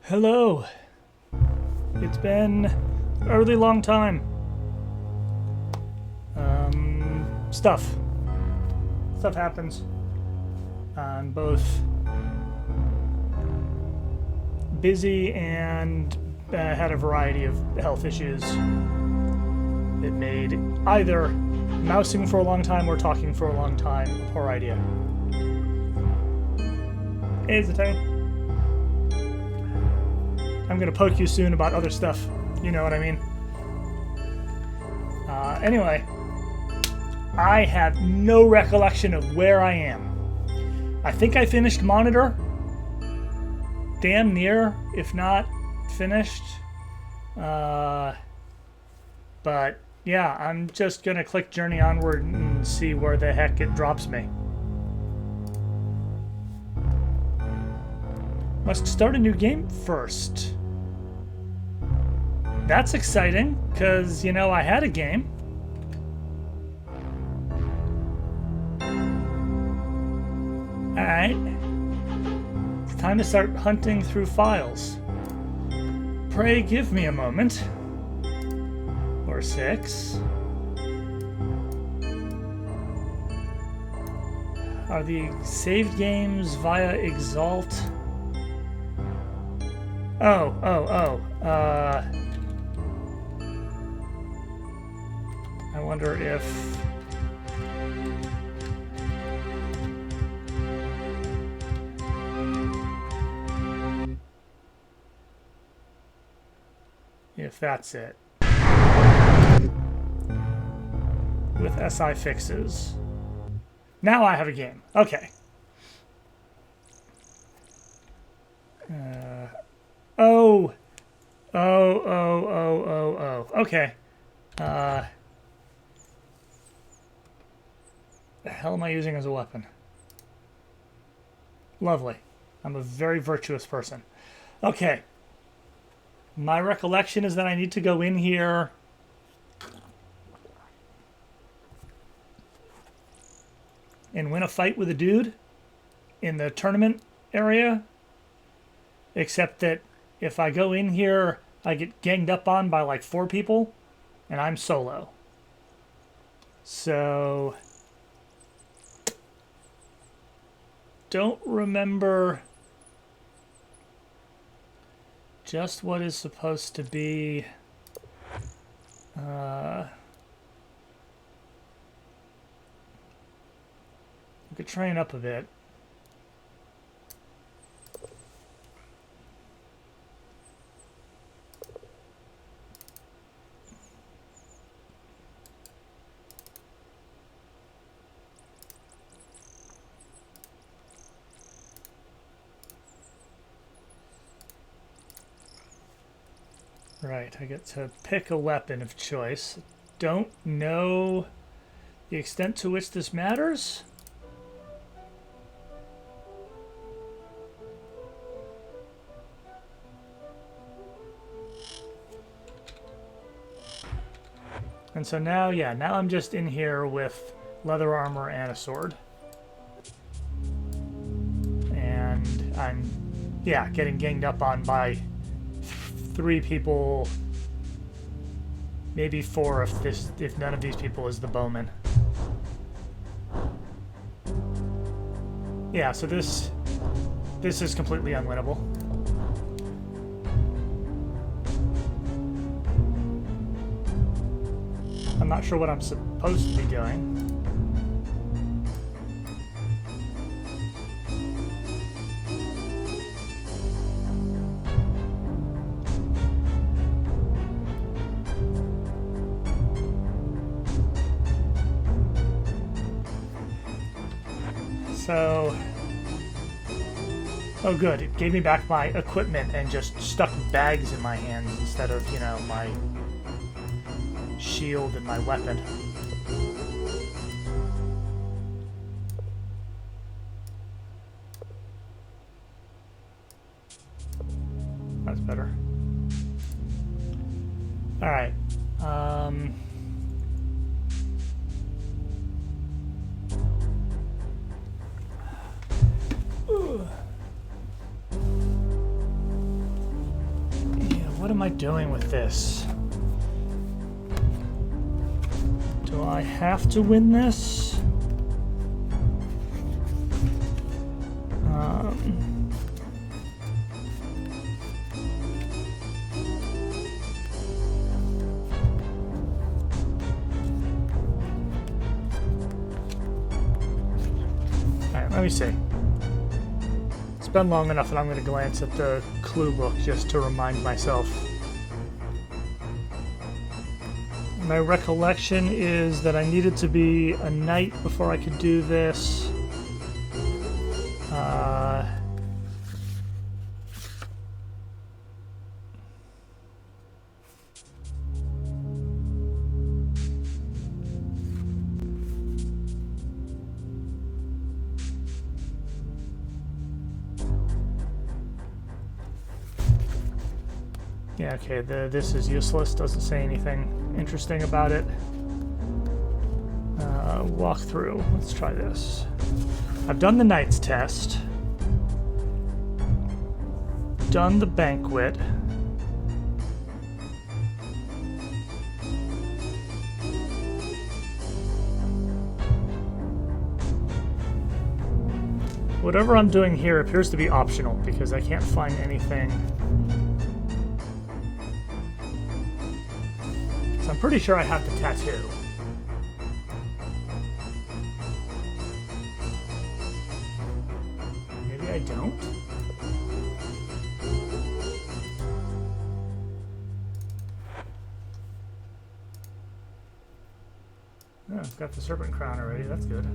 Hello. It's been a really long time. Stuff happens. I'm both busy and had a variety of health issues that made either mousing for a long time or talking for a long time a poor idea. Hey, Zatay. I'm gonna poke you soon about other stuff. You know what I mean. Anyway, I have no recollection of where I am. I think I finished Monitor. Damn near, if not finished. But yeah, I'm just gonna click Journey Onward and see where the heck it drops me. Must start a new game first. That's exciting, because, you know, I had a game. Alright. It's time to start hunting through files. Pray give me a moment. Or 6. Are the saved games via Exalt? I wonder if that's it. With SI fixes. Now I have a game. Okay. Okay. The hell am I using as a weapon? Lovely. I'm a very virtuous person. Okay. My recollection is that I need to go in here and win a fight with a dude in the tournament area. Except that if I go in here, I get ganged up on by like 4 people, and I'm solo. So, don't remember just what is supposed to be we could train up a bit. Right, I get to pick a weapon of choice. Don't know the extent to which this matters. And so now, yeah, now I'm just in here with leather armor and a sword. And I'm, yeah, getting ganged up on by 3 people, maybe 4 if none of these people is the bowman. Yeah, so this is completely unwinnable. I'm not sure what I'm supposed to be doing. So, oh good, it gave me back my equipment and just stuck bags in my hands instead of, you know, my shield and my weapon. That's better. All right. I doing with this? Do I have to win this? Alright, let me see. It's been long enough that I'm going to glance at the clue book just to remind myself. My recollection is that I needed to be a knight before I could do this. Yeah, okay, this is useless. Doesn't say anything interesting about it. Walk through. Let's try this. I've done the Knight's test. Done the banquet. Whatever I'm doing here appears to be optional because I can't find anything. So I'm pretty sure I have the tattoo. Maybe I don't? Oh, I've got the serpent crown already. That's good.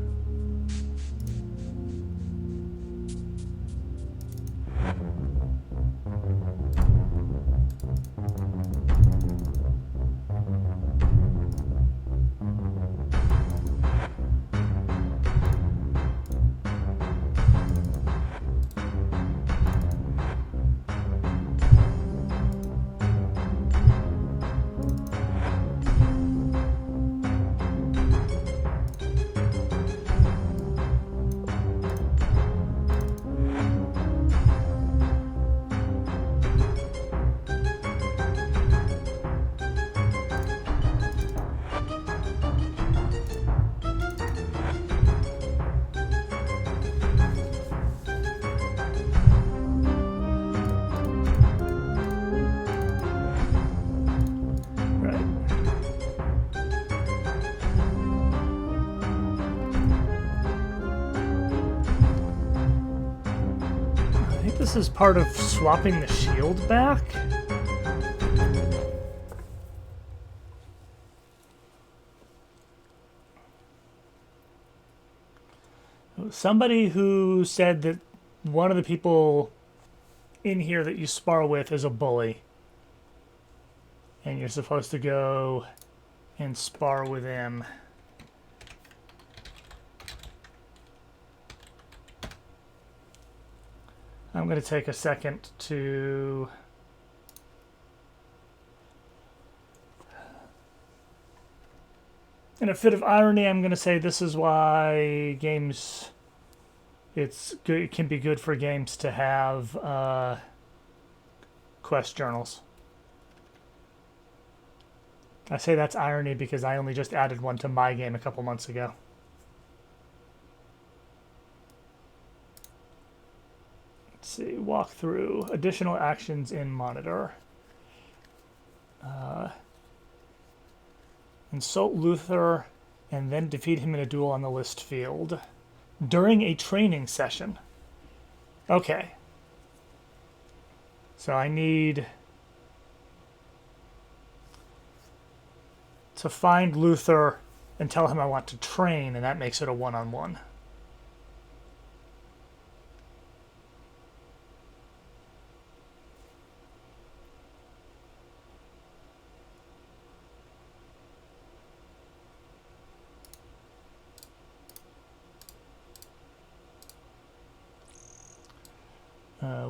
This is part of swapping the shield back. Somebody who said that one of the people in here that you spar with is a bully. And you're supposed to go and spar with him. I'm going to take a second to in a fit of irony, I'm going to say this is why games, it's good, it can be good for games to have quest journals. I say that's irony because I only just added one to my game a couple months ago. Let's see, walk through additional actions in monitor. Insult Luther and then defeat him in a duel on the list field during a training session. Okay. So I need to find Luther and tell him I want to train, and that makes it a one-on-one.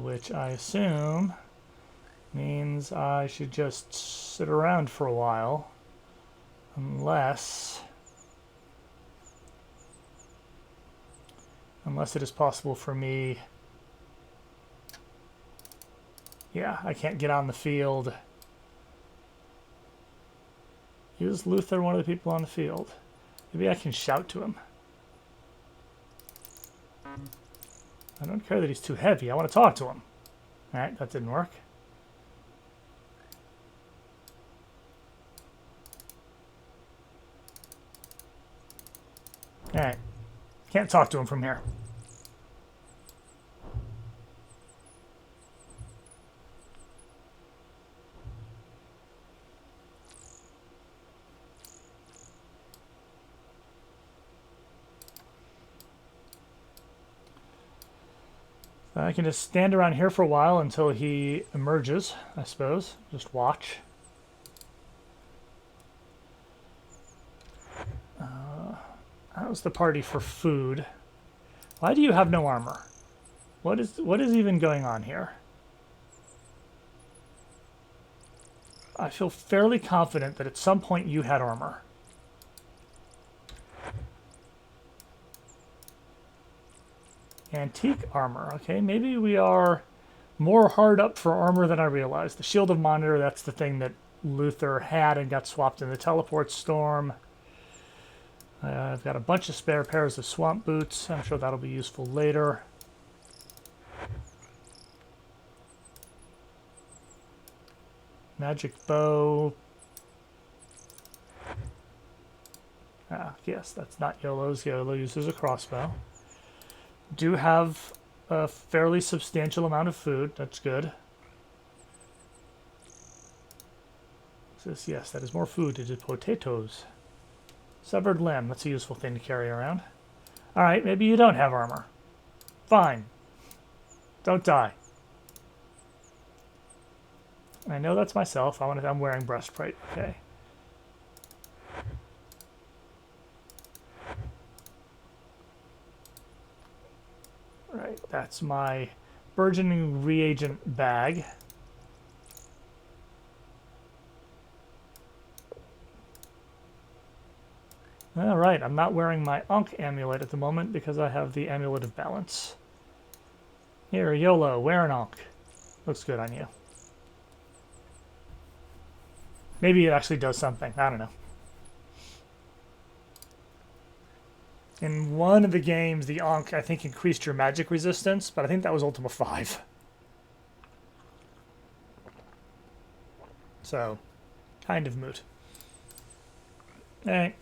Which I assume means I should just sit around for a while, unless it is possible for me. Yeah, I can't get on the field Is Luther one of the people on the field? Maybe I can shout to him. I don't care that he's too heavy. I want to talk to him. Alright, that didn't work. Alright. Can't talk to him from here. I can just stand around here for a while until he emerges, I suppose. Just watch. How's the party for food? Why do you have no armor? What is even going on here? I feel fairly confident that at some point you had armor. Antique armor. Okay, maybe we are more hard up for armor than I realized. The Shield of Monitor, that's the thing that Luther had and got swapped in the Teleport Storm. I've got a bunch of spare pairs of swamp boots. I'm sure that'll be useful later. Magic bow. Ah, yes, that's not YOLO's. YOLO uses a crossbow. Do have a fairly substantial amount of food. That's good. Says, yes, that is more food. It is potatoes. Severed limb. That's a useful thing to carry around. Alright, maybe you don't have armor. Fine. Don't die. I know that's myself. I'm wearing breastplate. Okay. Right, that's my burgeoning reagent bag. All right, I'm not wearing my Ankh amulet at the moment because I have the Amulet of Balance. Here, YOLO, wear an Ankh. Looks good on you. Maybe it actually does something. I don't know. In one of the games, the Ankh, I think, increased your magic resistance, but I think that was Ultima V. So, kind of moot. Alright.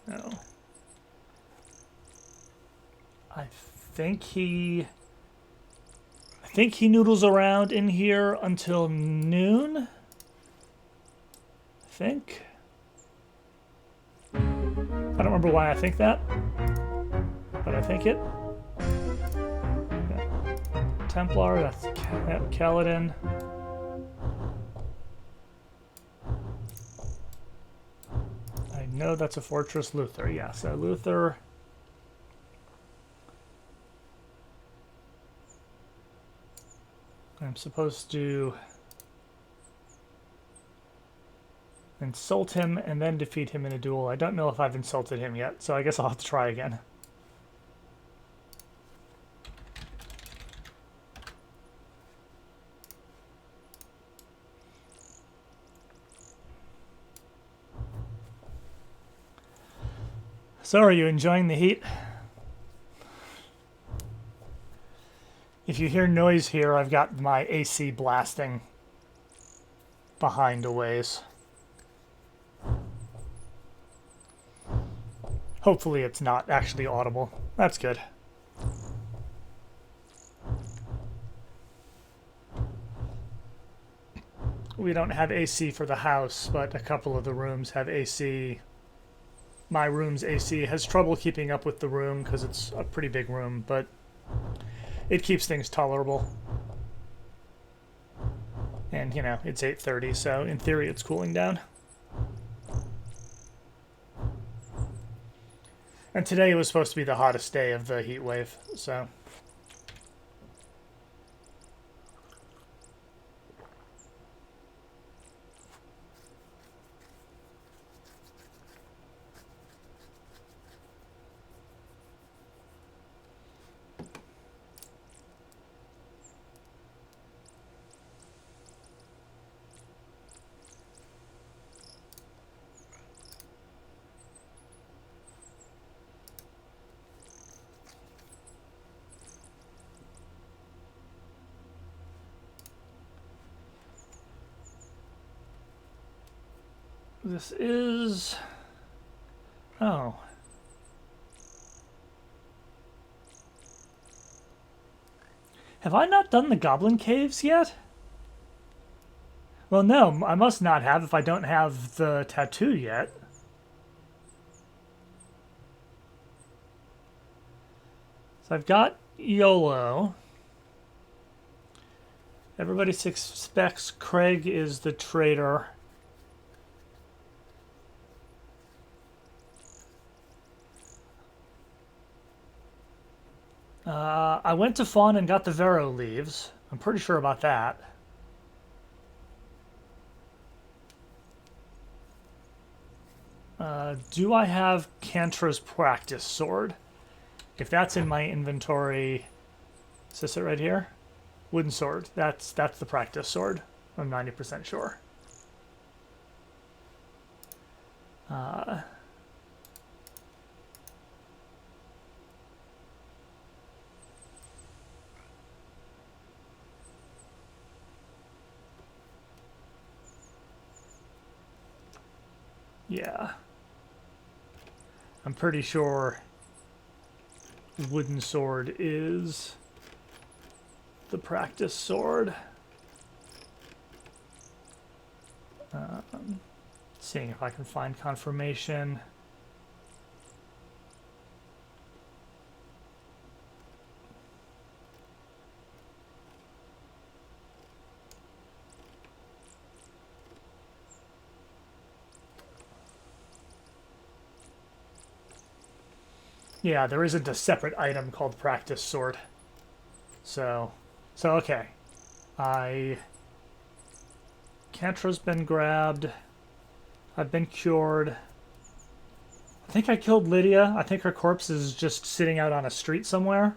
No. I think he noodles around in here until noon. I think. I don't remember why I think that, but I think it. Yeah. Templar, that's Kaladin. I know that's a fortress. Luther, yeah. So Luther. I'm supposed to insult him and then defeat him in a duel. I don't know if I've insulted him yet, so I guess I'll have to try again. So, are you enjoying the heat? If you hear noise here, I've got my AC blasting behind a ways. Hopefully it's not actually audible. That's good. We don't have AC for the house, but a couple of the rooms have AC. My room's AC has trouble keeping up with the room because it's a pretty big room, but it keeps things tolerable. And, you know, it's 8:30, so in theory it's cooling down. And today was supposed to be the hottest day of the heat wave, so. This is... Oh. Have I not done the Goblin Caves yet? Well, no, I must not have if I don't have the tattoo yet. So I've got YOLO. Everybody suspects Craig is the traitor. I went to Fawn and got the Vero leaves. I'm pretty sure about that. Do I have Cantra's practice sword? If that's in my inventory, is this it right here? Wooden sword. That's the practice sword. I'm 90% sure. Yeah. I'm pretty sure wooden sword is the practice sword. Seeing if I can find confirmation. Yeah, there isn't a separate item called practice sword. So okay. Cantra's been grabbed. I've been cured. I think I killed Lydia. I think her corpse is just sitting out on a street somewhere.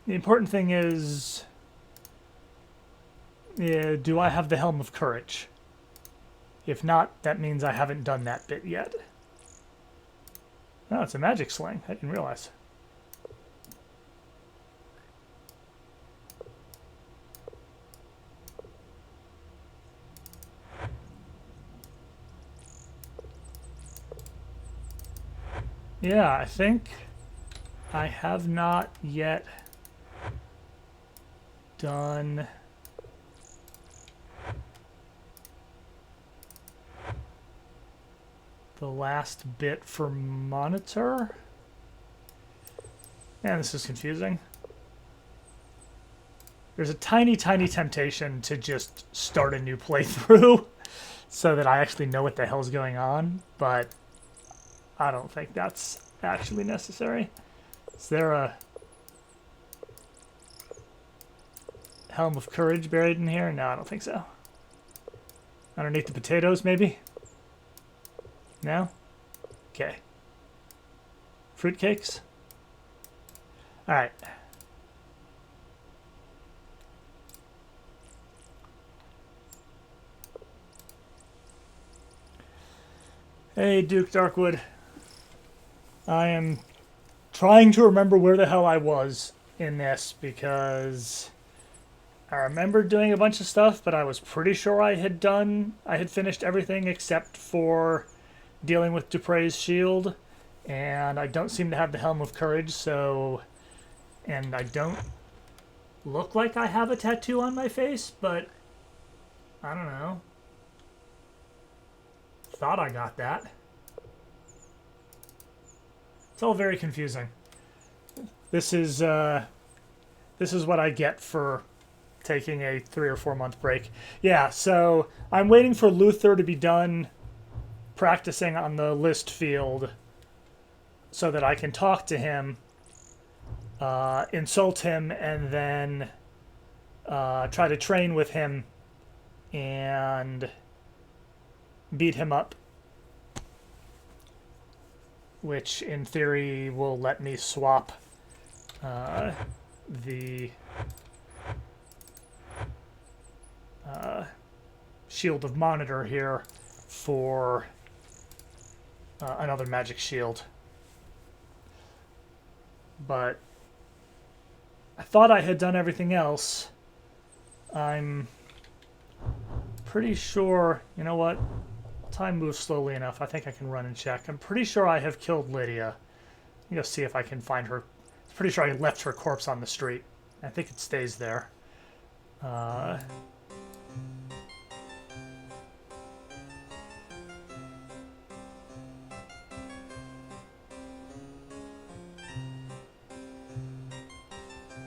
The important thing is, do I have the Helm of Courage? If not, that means I haven't done that bit yet. Oh, it's a magic sling. I didn't realize. Yeah, I think I have not yet done the last bit for monitor. Man, this is confusing. There's a tiny temptation to just start a new playthrough so that I actually know what the hell's going on, but I don't think that's actually necessary. Is there a Helm of Courage buried in here? No, I don't think so. Underneath the potatoes, maybe? No? Okay. Fruitcakes? Alright. Hey, Duke Darkwood. I am trying to remember where the hell I was in this because I remember doing a bunch of stuff, but I was pretty sure I had finished everything except for dealing with Dupre's shield, and I don't seem to have the Helm of Courage, so, and I don't look like I have a tattoo on my face, but I don't know. Thought I got that. It's all very confusing. This is what I get for taking a 3 or 4 month break. Yeah, so I'm waiting for Luther to be done practicing on the list field so that I can talk to him, insult him, and then try to train with him and beat him up, which in theory will let me swap the Shield of Monitor here for another magic shield. But I thought I had done everything else. I'm pretty sure, you know what? Time moves slowly enough. I think I can run and check. I'm pretty sure I have killed Lydia. I'm going to see if I can find her. I'm pretty sure I left her corpse on the street. I think it stays there.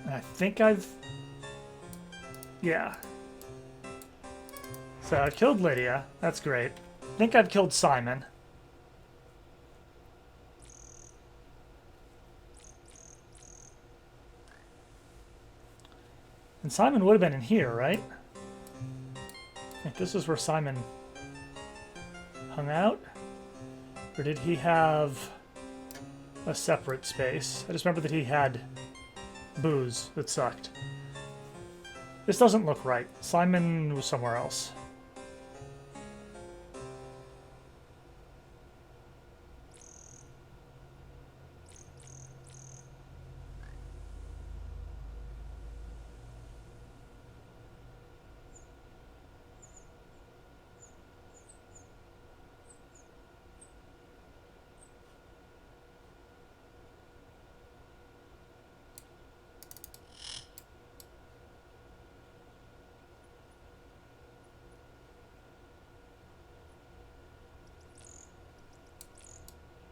I think I've... Yeah. So I've killed Lydia. That's great. I think I've killed Simon. And Simon would have been in here, right? I think this is where Simon hung out. Or did he have a separate space? I just remember that he had booze that sucked. This doesn't look right. Simon was somewhere else.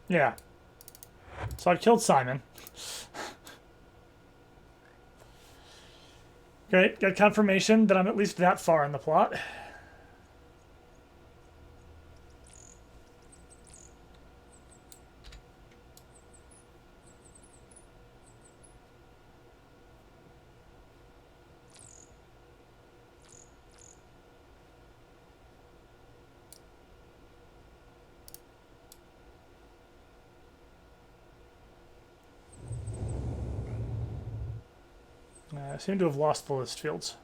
Yeah. So I killed Simon. Great, got confirmation that I'm at least that far in the plot. I seem to have lost the list fields.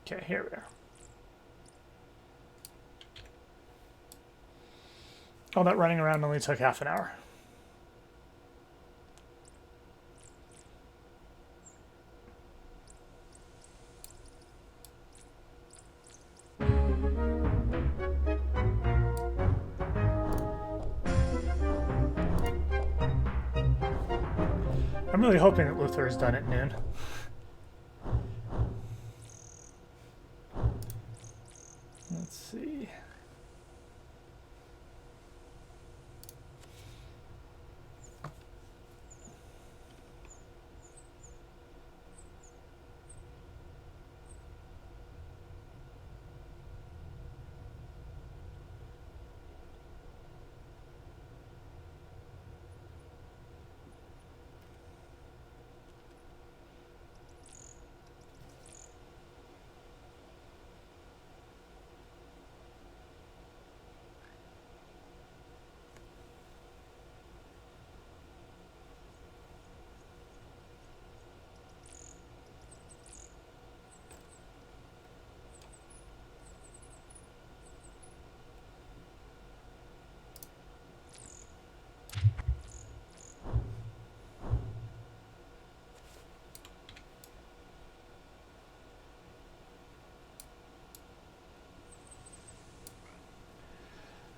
Okay, here we are. All that running around only took half an hour. I'm really hoping that Luther is done at noon. Let's see.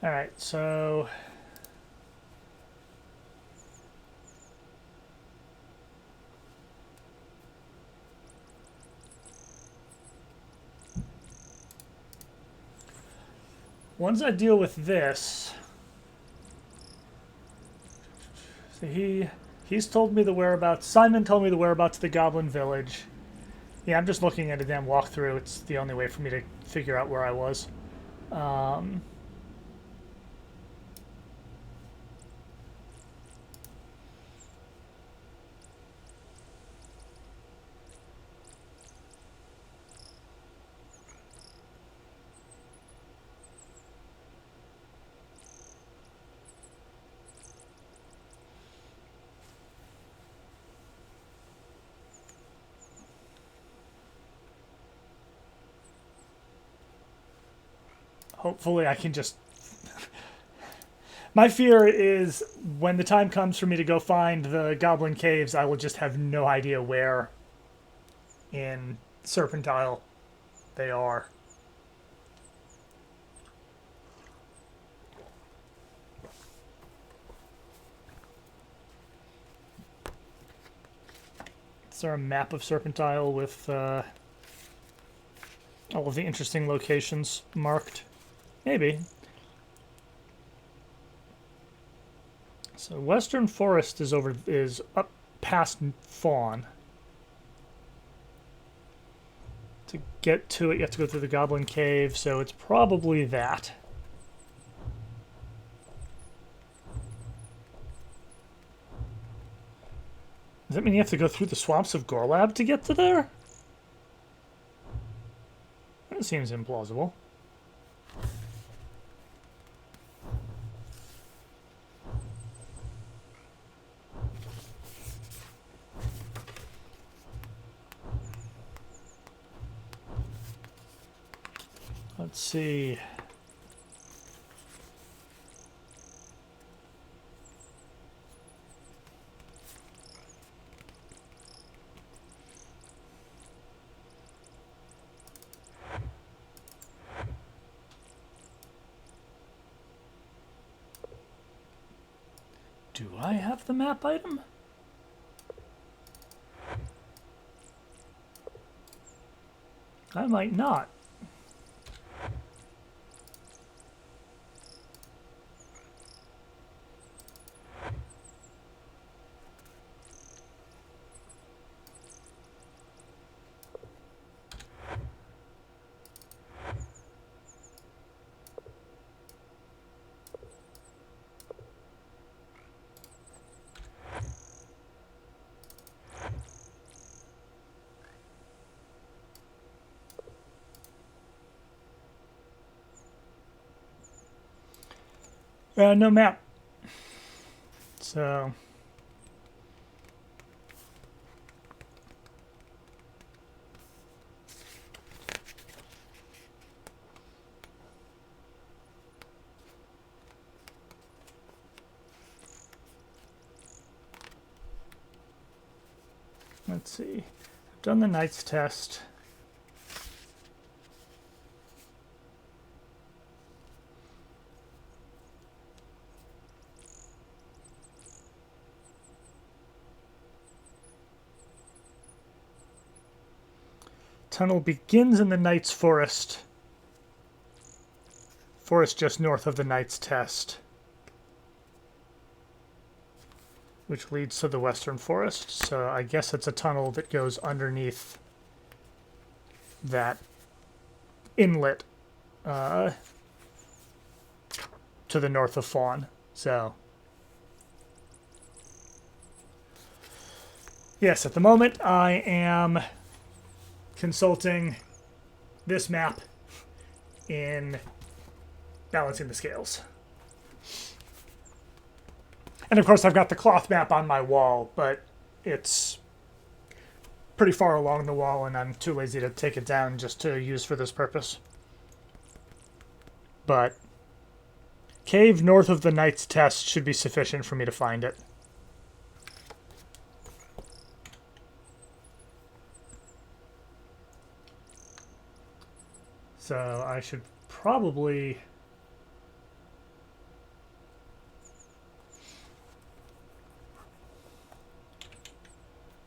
All right, so once I deal with this, so he's told me the whereabouts. Simon told me the whereabouts of the Goblin Village. Yeah, I'm just looking at a damn walkthrough. It's the only way for me to figure out where I was. hopefully I can just... My fear is when the time comes for me to go find the Goblin Caves, I will just have no idea where in Serpentile they are. Is there a map of Serpentile with all of the interesting locations marked? Maybe. So Western Forest is up past Fawn. To get to it, you have to go through the Goblin Cave, so it's probably that. Does that mean you have to go through the swamps of Gorlab to get to there? That seems implausible. Let's see. Do I have the map item? I might not. No map. So... Let's see. I've done the Knight's Test. Tunnel begins in the Knight's Forest. Forest just north of the Knight's Test, which leads to the Western Forest. So I guess it's a tunnel that goes underneath that inlet to the north of Fawn. So yes, at the moment I am consulting this map in balancing the scales. And of course I've got the cloth map on my wall, but it's pretty far along the wall and I'm too lazy to take it down just to use for this purpose. But cave north of the Knight's Test should be sufficient for me to find it. So I should probably...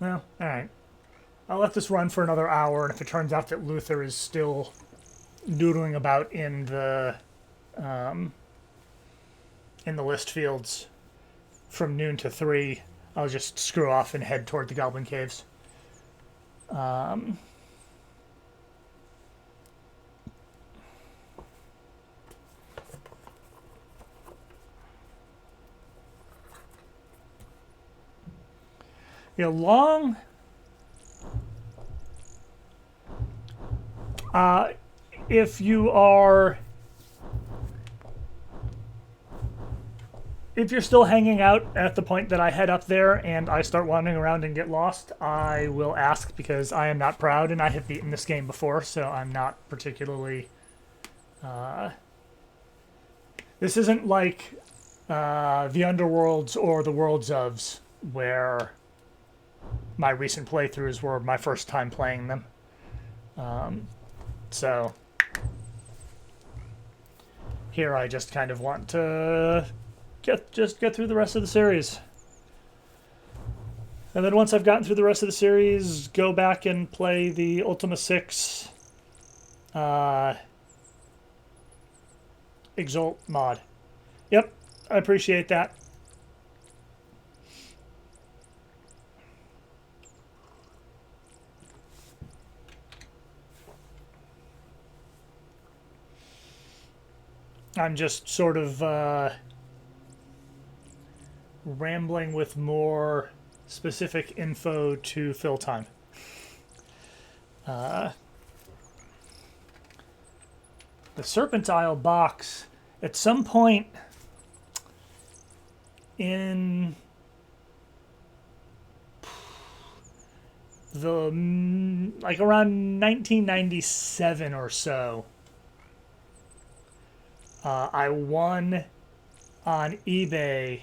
Well, alright. I'll let this run for another hour, and if it turns out that Luther is still noodling about in the list fields from noon to 3, I'll just screw off and head toward the Goblin Caves. Yeah, long... if you're still hanging out at the point that I head up there and I start wandering around and get lost, I will ask, because I am not proud and I have beaten this game before, so I'm not particularly This isn't like the Underworlds or the Worlds ofs, where my recent playthroughs were my first time playing them. So here I just kind of want to get through the rest of the series. And then once I've gotten through the rest of the series, go back and play the Ultima VI Exalt mod. Yep, I appreciate that. I'm just sort of rambling with more specific info to fill time. The Serpent Isle box, at some point in the like around 1997 or so, I won on eBay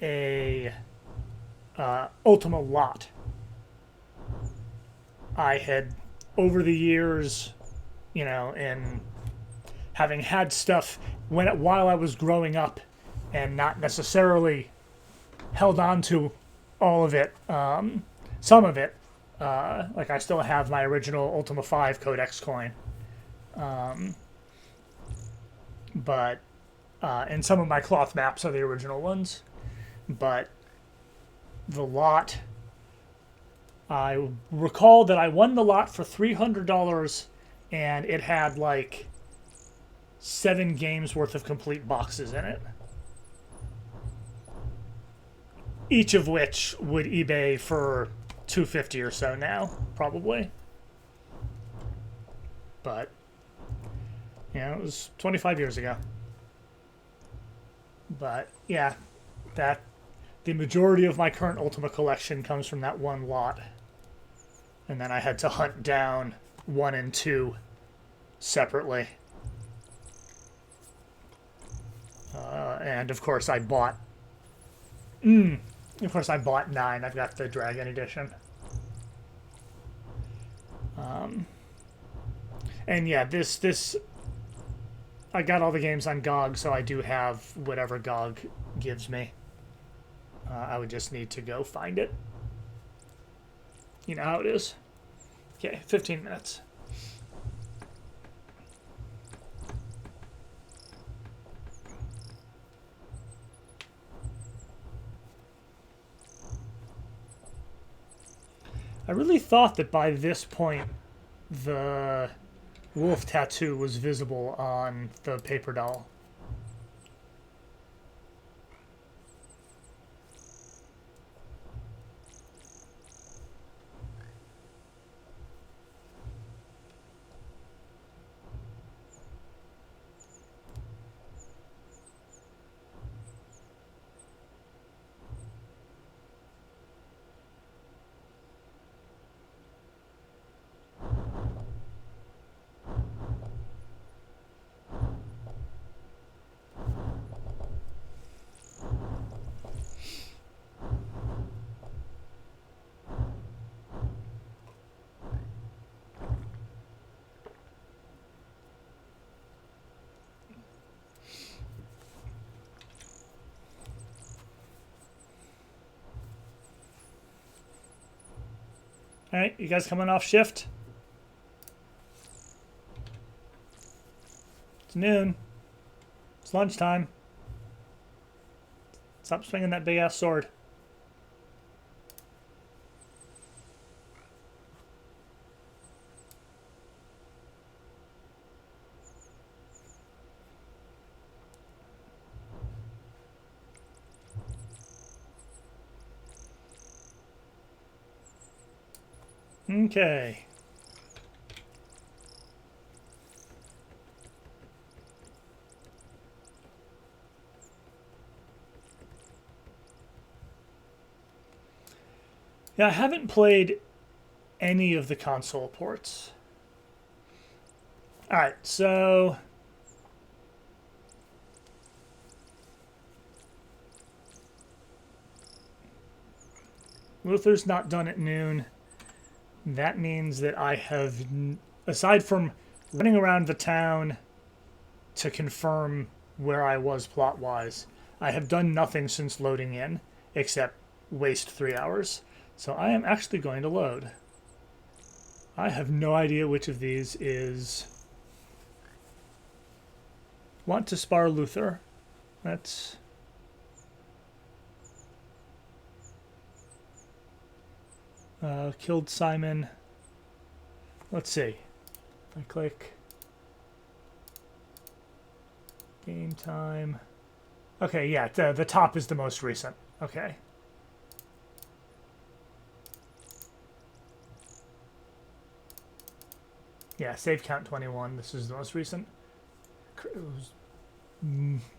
a Ultima lot. I had, over the years, you know, and having had stuff while I was growing up and not necessarily held on to all of it, some of it, like I still have my original Ultima V Codex coin. But and some of my cloth maps are the original ones, but the lot, I recall that I won the lot for $300, and it had like 7 games worth of complete boxes in it, each of which would eBay for $250 or so now, probably. But yeah, it was 25 years ago. But yeah, that the majority of my current Ultima collection comes from that one lot. And then I had to hunt down 1 and 2 separately. And of course I bought 9. I've got the Dragon Edition. And yeah, this I got all the games on GOG, so I do have whatever GOG gives me. I would just need to go find it. You know how it is. Okay, 15 minutes. I really thought that by this point the wolf tattoo was visible on the paper doll. All right, you guys coming off shift? It's noon. It's lunchtime. Stop swinging that big ass sword. Okay. Yeah, I haven't played any of the console ports. Alright, so Luther's not done at noon. That means that I have, aside from running around the town to confirm where I was plot-wise, I have done nothing since loading in, except waste 3 hours. So I am actually going to load. I have no idea which of these is... Want to spar Luther. That's... killed Simon. Let's see. If I click game time. Okay, yeah, the top is the most recent. Okay. Yeah, save count 21. This is the most recent. It was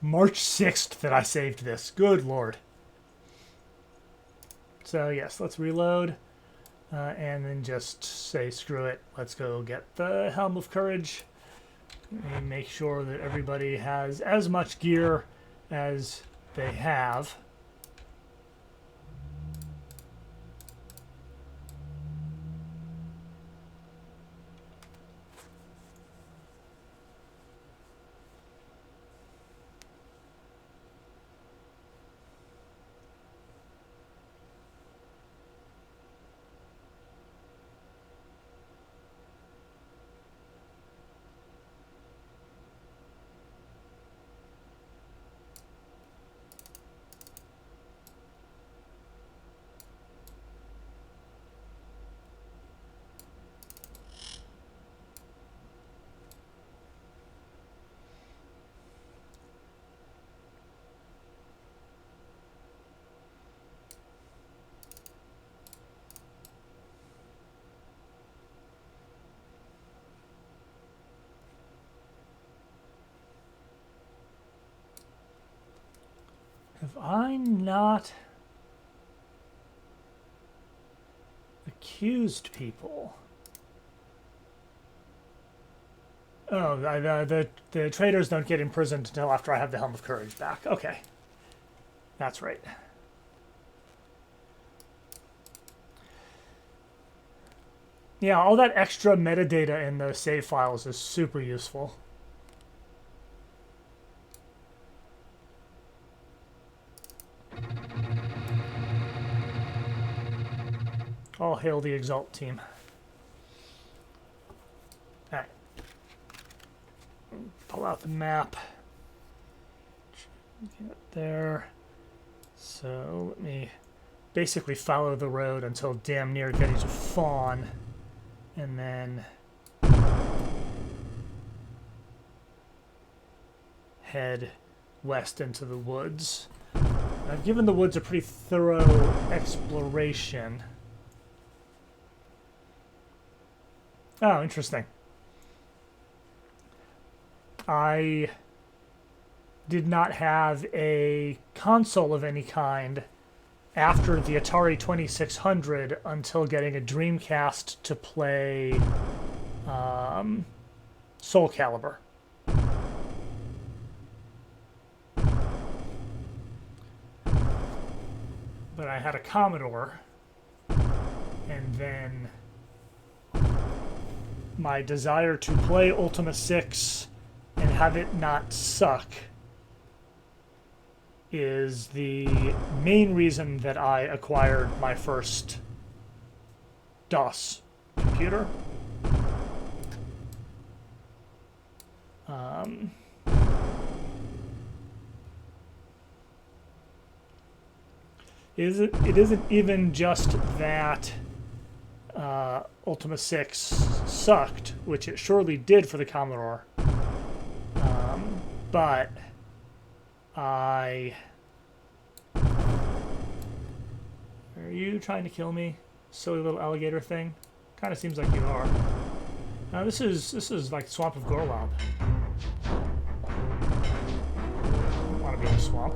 March 6th that I saved this. Good Lord. So yes, let's reload. And then just say, screw it, let's go get the Helm of Courage and make sure that everybody has as much gear as they have. Have I not accused people? Oh, the traitors don't get imprisoned until after I have the Helm of Courage back. Okay. That's right. Yeah, all that extra metadata in the save files is super useful. All hail the Exalt team. Alright. Pull out the map. Get there. So let me basically follow the road until damn near getting to Fawn. And then head west into the woods. I've given the woods a pretty thorough exploration. Oh, interesting. I did not have a console of any kind after the Atari 2600 until getting a Dreamcast to play Soul Calibur. But I had a Commodore, and then my desire to play Ultima VI and have it not suck is the main reason that I acquired my first DOS computer. It isn't even just that Ultima 6 sucked, which it surely did for the Commodore, but Are you trying to kill me, silly little alligator thing? Kind of seems like you are. Now this is like the Swamp of Gorlob. I don't want to be in the swamp.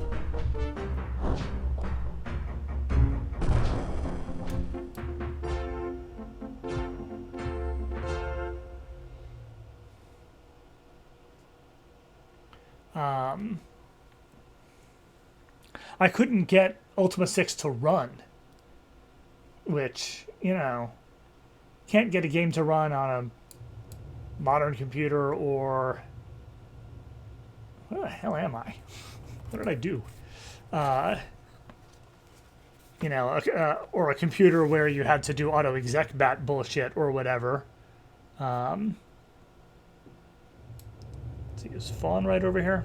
I couldn't get Ultima 6 to run. which, you know, can't get a game to run on a modern computer or... Where the hell am I? What did I do? You know, or a computer where you had to do auto exec bat bullshit or whatever. Let's see, is Fawn right over here?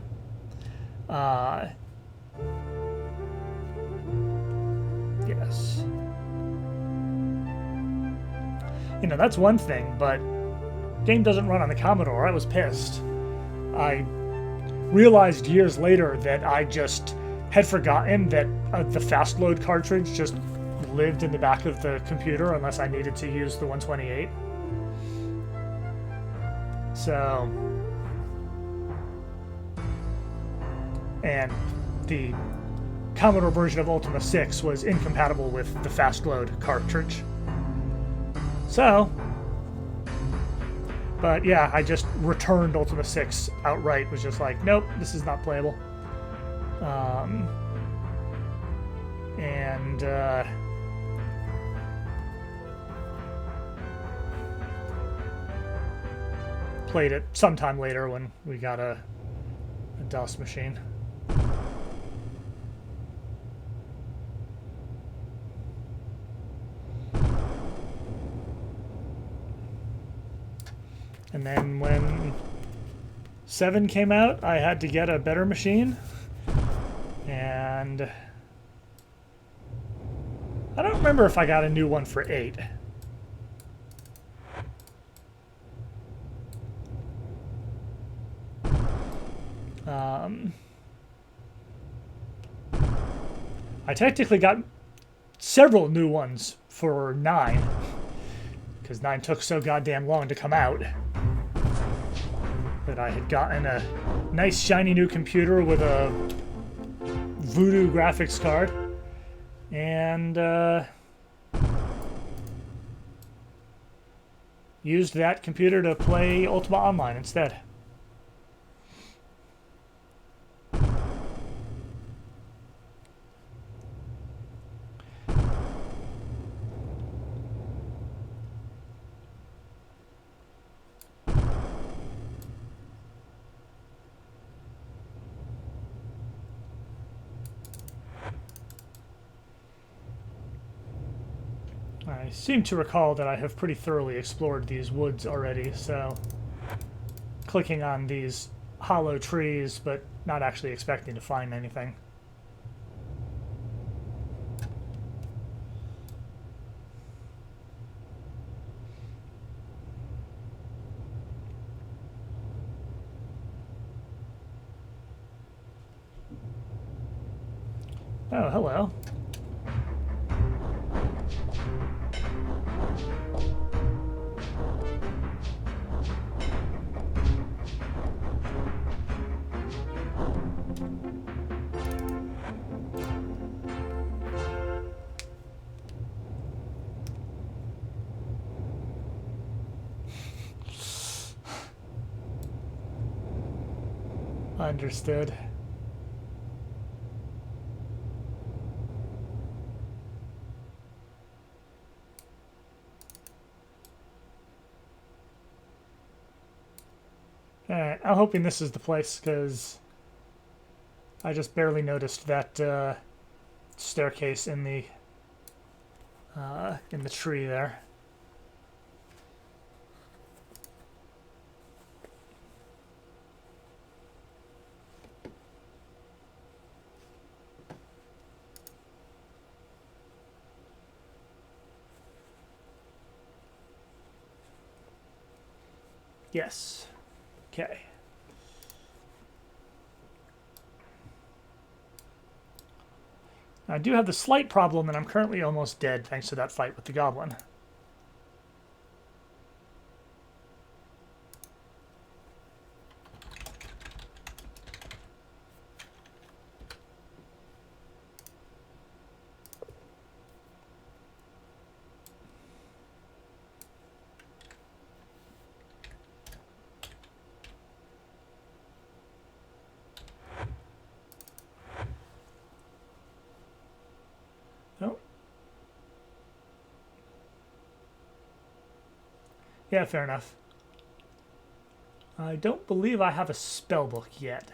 Yes. You know, that's one thing, but game doesn't run on the Commodore. I was pissed. I realized years later that I just had forgotten that the fast load cartridge just lived in the back of the computer unless I needed to use the 128. So, and the Commodore version of Ultima VI was incompatible with the fast load cartridge. So, but yeah, I just returned Ultima 6 outright, was just like, nope, this is not playable. Played it sometime later when we got a DOS machine. And then when 7 came out, I had to get a better machine. And I don't remember if I got a new one for 8. I technically got several new ones for 9. Because 9 took so goddamn long to come out that I had gotten a nice shiny new computer with a Voodoo graphics card and used that computer to play Ultima Online instead. I seem to recall that I have pretty thoroughly explored these woods already, so clicking on these hollow trees, but not actually expecting to find anything. Oh, hello. Understood. Alright, I'm hoping this is the place, because I just barely noticed that staircase in the tree there. Yes. Okay. I do have the slight problem that I'm currently almost dead thanks to that fight with the goblin. Yeah, fair enough. I don't believe I have a spell book yet.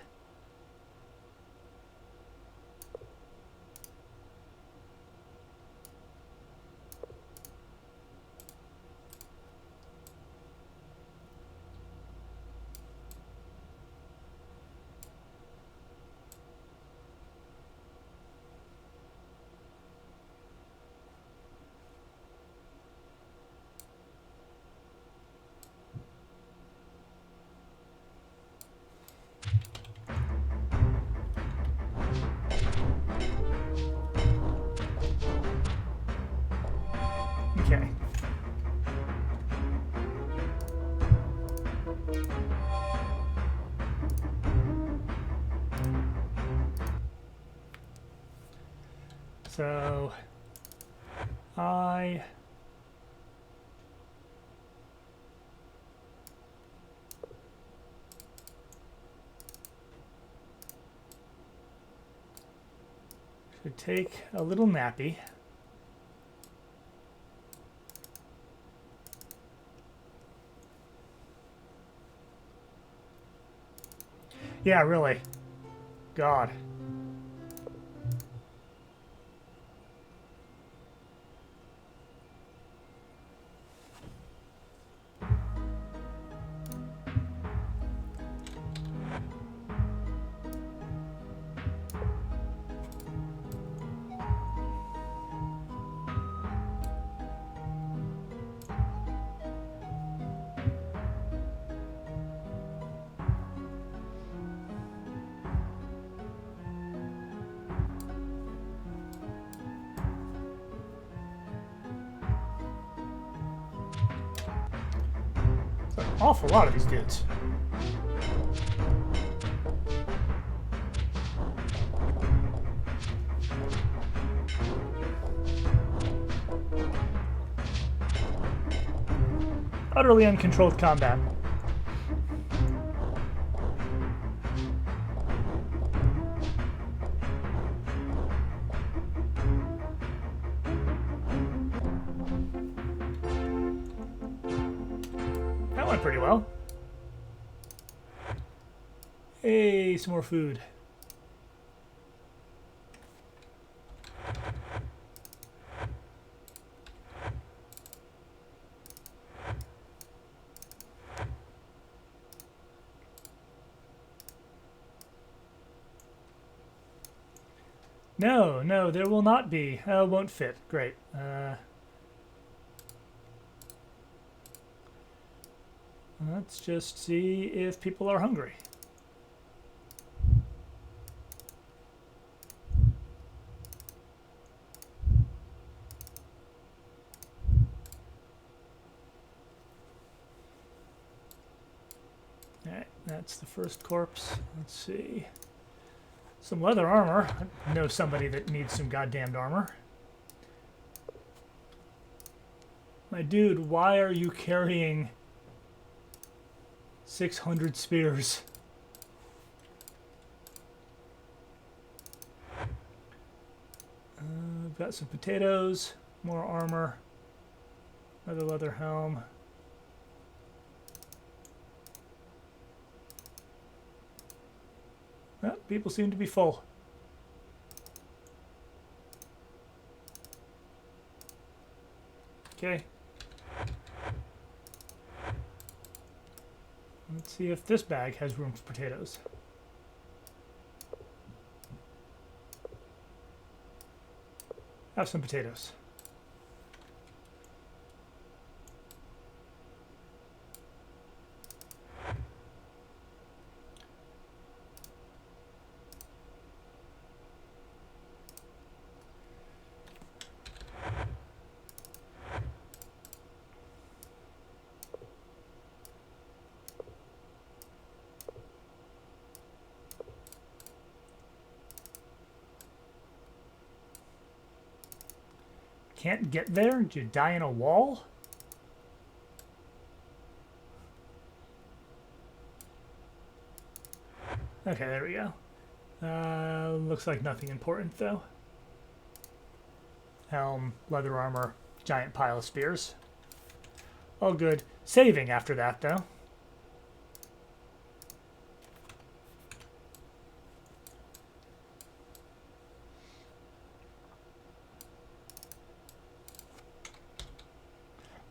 Okay. So I should take a little nappy. Yeah, really. God. An awful lot of these dudes. Utterly uncontrolled combat. That went pretty well. Hey, some more food. No, no, there will not be. Oh, won't fit. Great. Let's just see if people are hungry. Alright, that's the first corpse. Let's see. Some leather armor. I know somebody that needs some goddamned armor. My dude, why are you carrying 600 spears? I've got some potatoes, more armor, another leather helm. Well, people seem to be full. Okay. Let's see if this bag has room for potatoes. Have some potatoes. Can't get there? Did you die in a wall? Okay, there we go. Looks like nothing important, though. Helm, leather armor, giant pile of spears. All good. saving after that, though.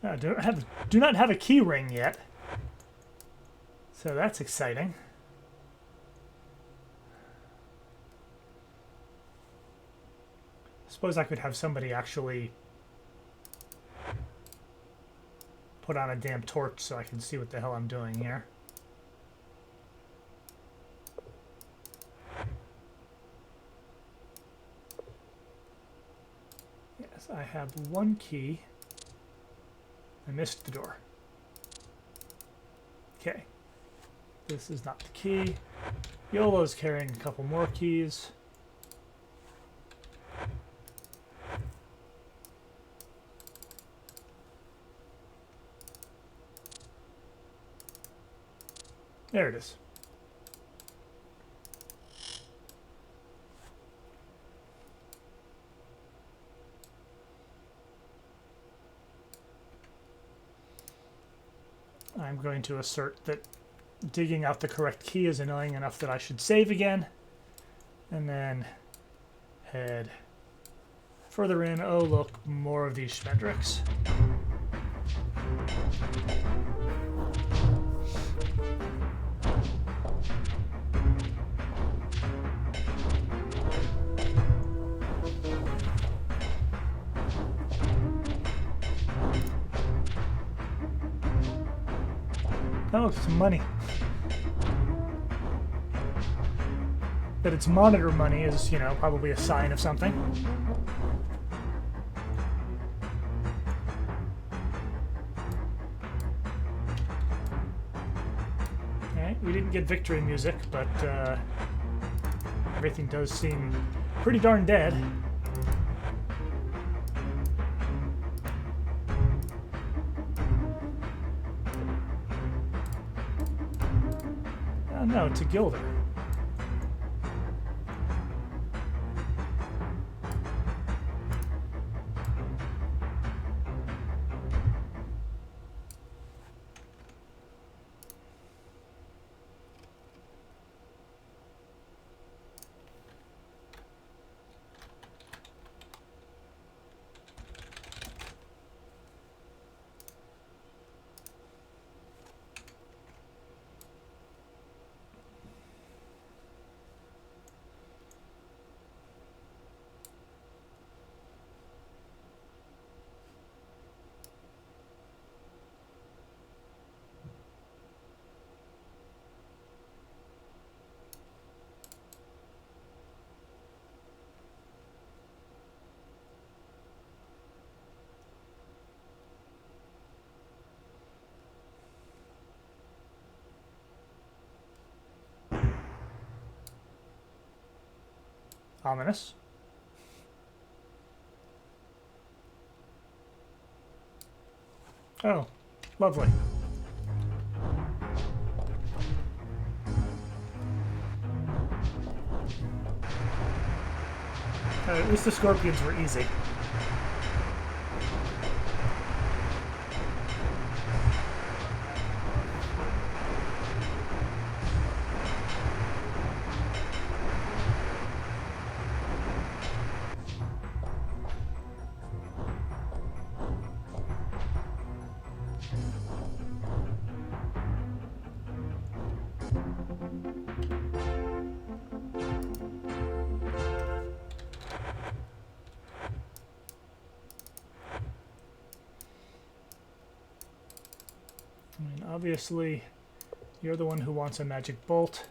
I do not have a key ring yet, so that's exciting. Suppose I could have somebody actually put on a damn torch so I can see what the hell I'm doing here. Yes, I have one key. I missed the door. Okay. This is not the key. YOLO's carrying a couple more keys. There it is. I'm going to assert that digging out the correct key is annoying enough that I should save again. And then head further in. Oh, look, more of these Schmendricks. Oh, some money. That it's monitor money is, you know, probably a sign of something. Okay, we didn't get victory music, but everything does seem pretty darn dead. Oh no, it's a gilder. Ominous. Oh, lovely. At least the scorpions were easy. I mean, obviously, you're the one who wants a magic bolt.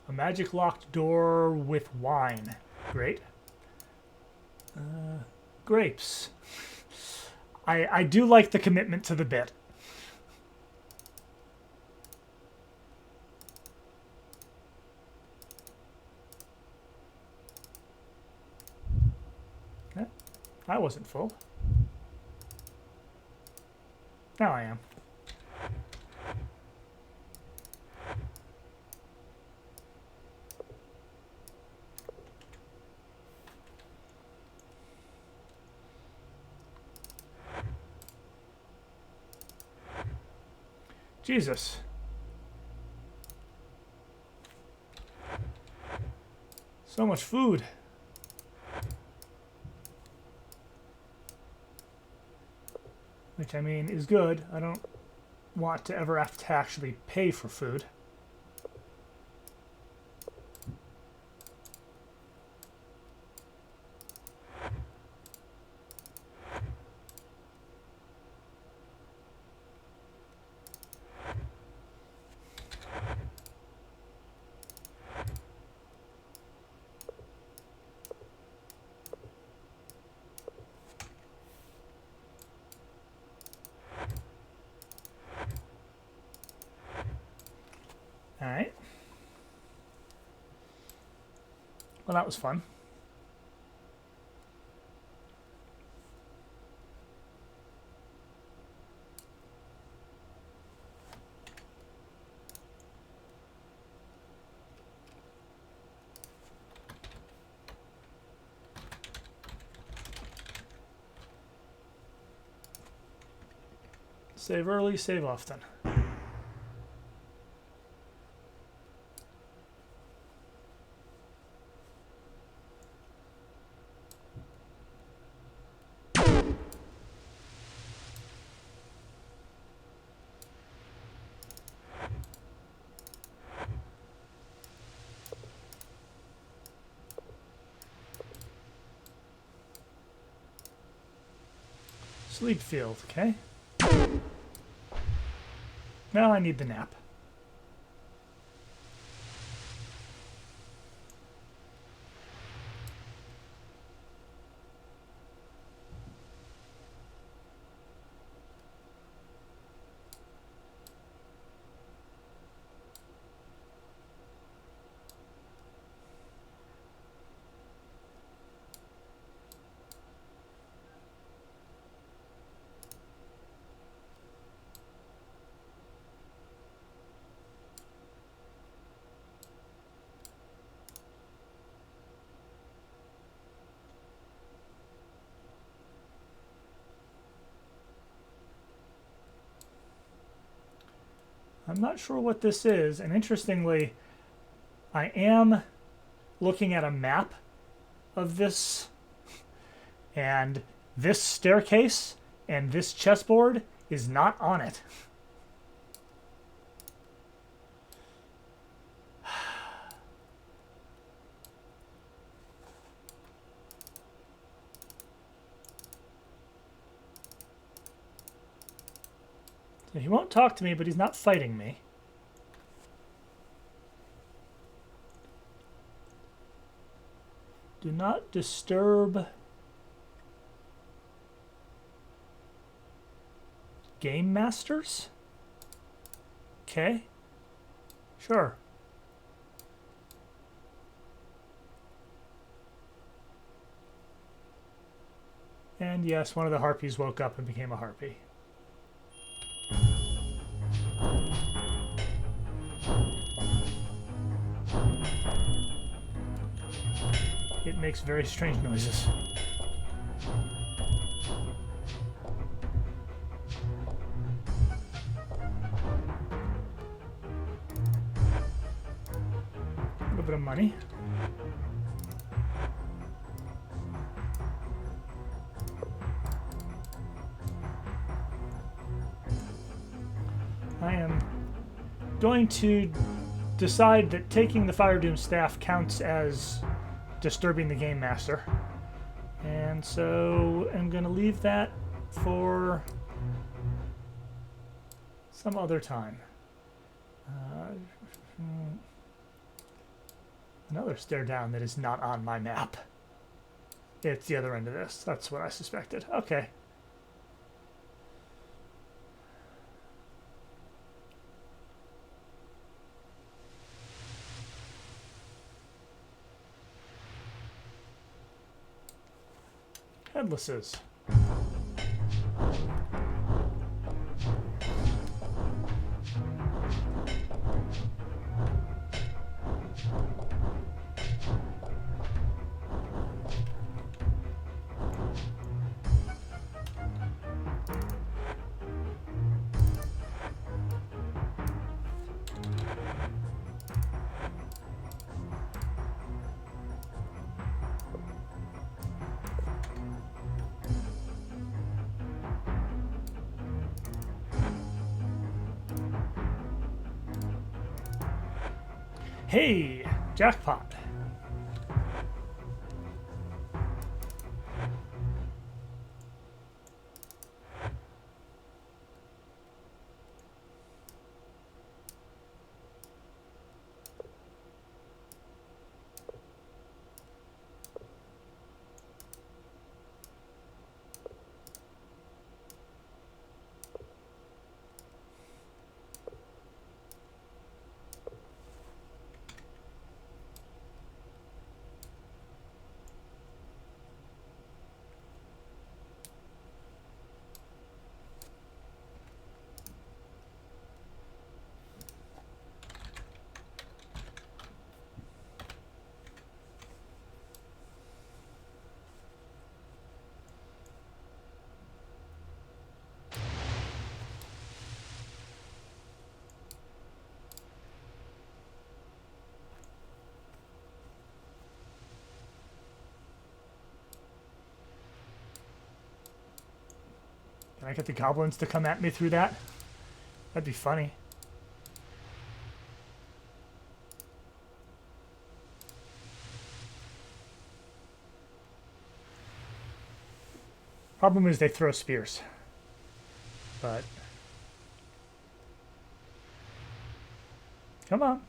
A magic locked door with wine. Great. Grapes. I do like the commitment to the bit. I wasn't full. Now I am. Jesus. So much food. Which, I mean, is good. I don't want to ever have to actually pay for food. Alright. Well, that was fun. Save early, save often. Sleep field, okay. Now I need the nap. I'm not sure what this is, and interestingly, I am looking at a map of this, and this staircase and this chessboard is not on it. He won't talk to me, but he's not fighting me. Do not disturb game masters? Okay. Sure. And yes, one of the harpies woke up and became a harpy. It makes very strange noises. A little bit of money. I am going to decide that taking the Fire Doom staff counts as disturbing the game master, and so I'm going to leave that for some other time. Another stair down that is not on my map. It's the other end of this. That's what I suspected. Okay. Headlesses. Hey, jackpot. Can I get the goblins to come at me through that? That'd be funny. Problem is they throw spears. But... come on.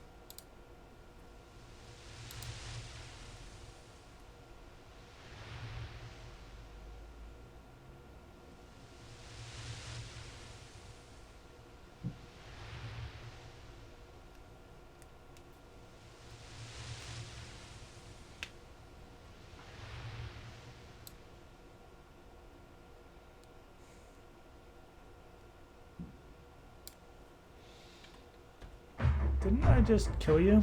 Didn't I just kill you?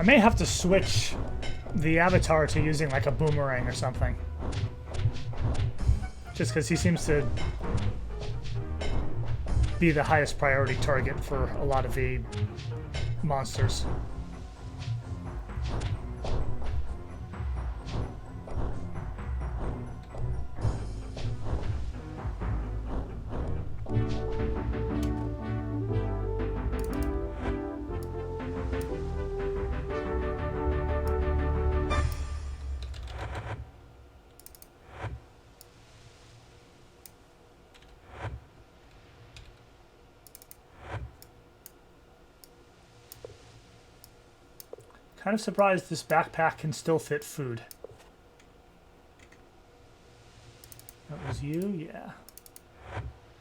I may have to switch the avatar to using like a boomerang or something. Just because he seems to be the highest priority target for a lot of the monsters. Kind of surprised this backpack can still fit food. That was you? Yeah.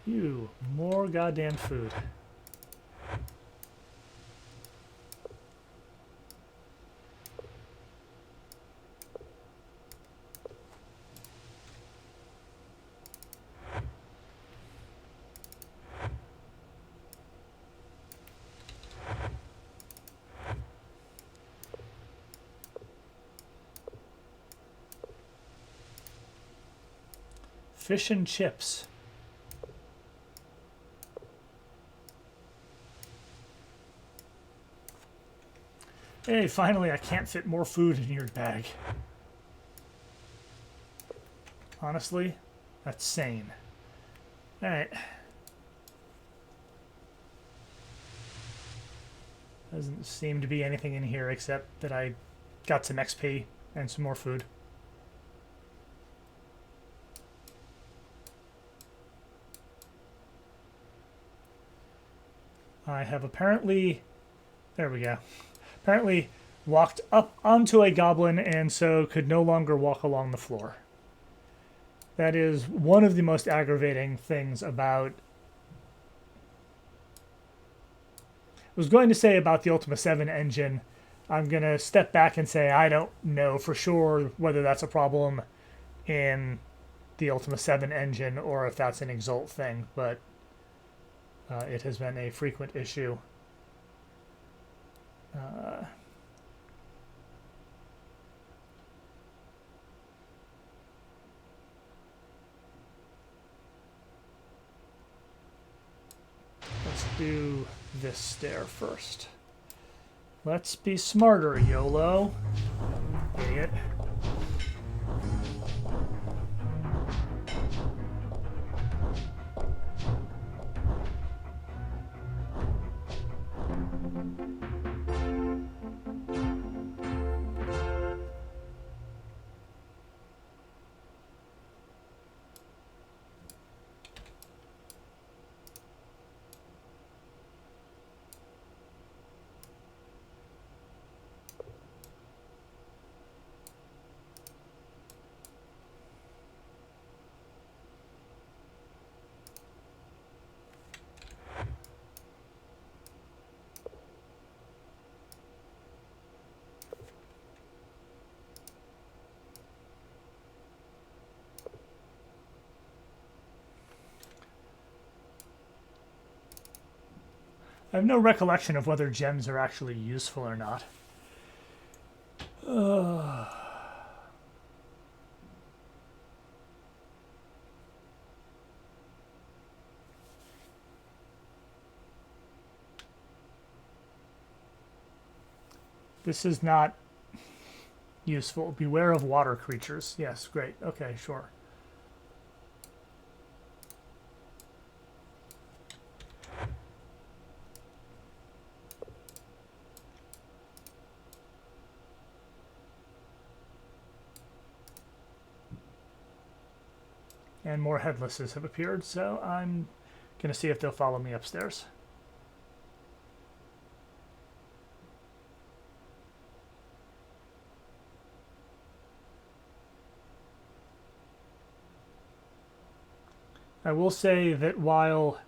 You. More goddamn food. Fish and chips. Hey, finally I can't fit more food in your bag. Honestly, that's sane. Alright. Doesn't seem to be anything in here except that I got some XP and some more food. I have apparently... There we go. Apparently walked up onto a goblin and so could no longer walk along the floor. That is one of the most aggravating things about... I was going to say about the Ultima 7 engine. I'm going to step back and say I don't know for sure whether that's a problem in the Ultima 7 engine or if that's an Exalt thing, but it has been a frequent issue. Let's do this stair first. Let's be smarter, YOLO. Idiot. I have no recollection of whether gems are actually useful or not. This is not useful. Beware of water creatures. Yes, great. Okay, sure. And more headlesses have appeared, so I'm going to see if they'll follow me upstairs. I will say that while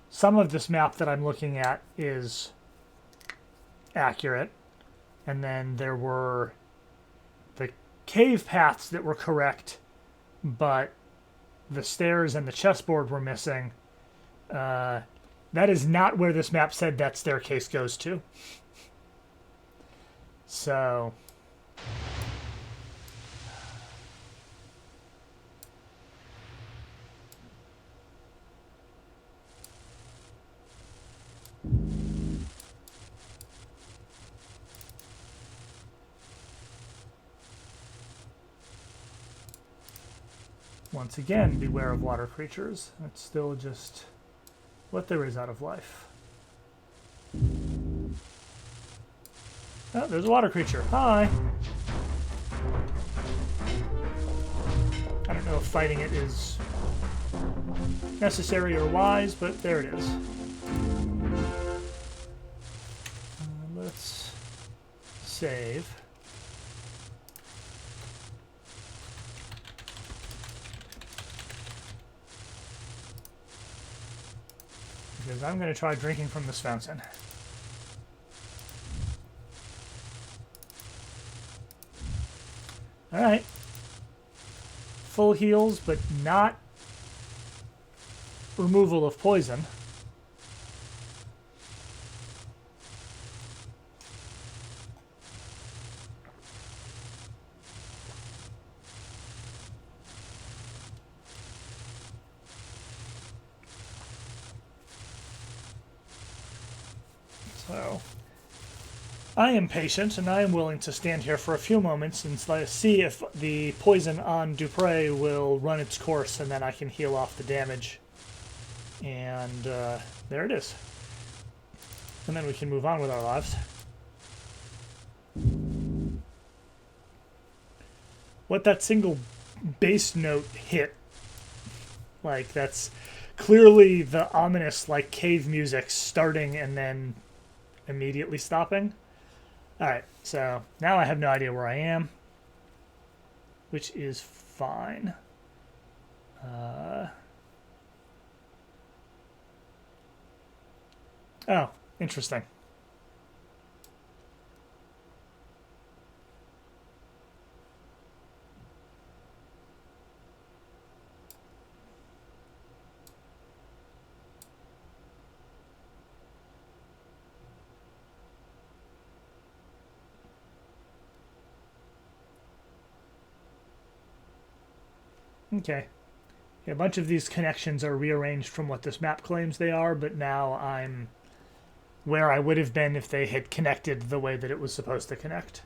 some of this map that I'm looking at is accurate, and then there were the cave paths that were correct, but the stairs and the chessboard were missing. That is not where this map said that staircase goes to. So... Once again, beware of water creatures. It's still just what there is out of life. Oh, there's a water creature. Hi! I don't know if fighting it is necessary or wise, but there it is. Let's save. Because I'm going to try drinking from this fountain. Alright. Full heals, but not removal of poison. So, I am patient, and I am willing to stand here for a few moments and see if the poison on Dupre will run its course, and then I can heal off the damage. And there it is. And then we can move on with our lives. What that single bass note hit, like, that's clearly the ominous like cave music starting and then immediately stopping. All right, so now I have no idea where I am, which is fine. Oh, interesting. Okay. Yeah, a bunch of these connections are rearranged from what this map claims they are, but now I'm where I would have been if they had connected the way that it was supposed to connect.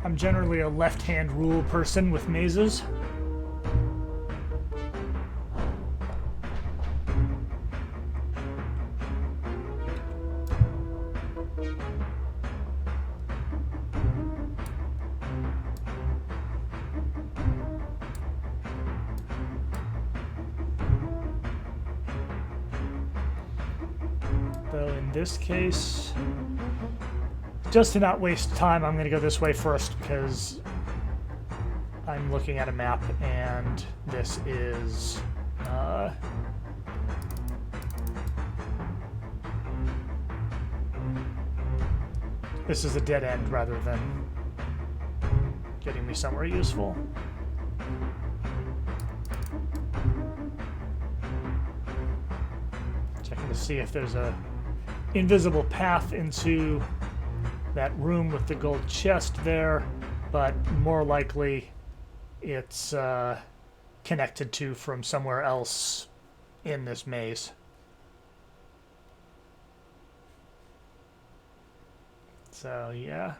I'm generally a left-hand rule person with mazes. Though in this case, just to not waste time, I'm going to go this way first because I'm looking at a map and this is this is a dead end rather than getting me somewhere useful. Checking to see if there's a invisible path into that room with the gold chest there, but more likely it's connected to from somewhere else in this maze. So yeah.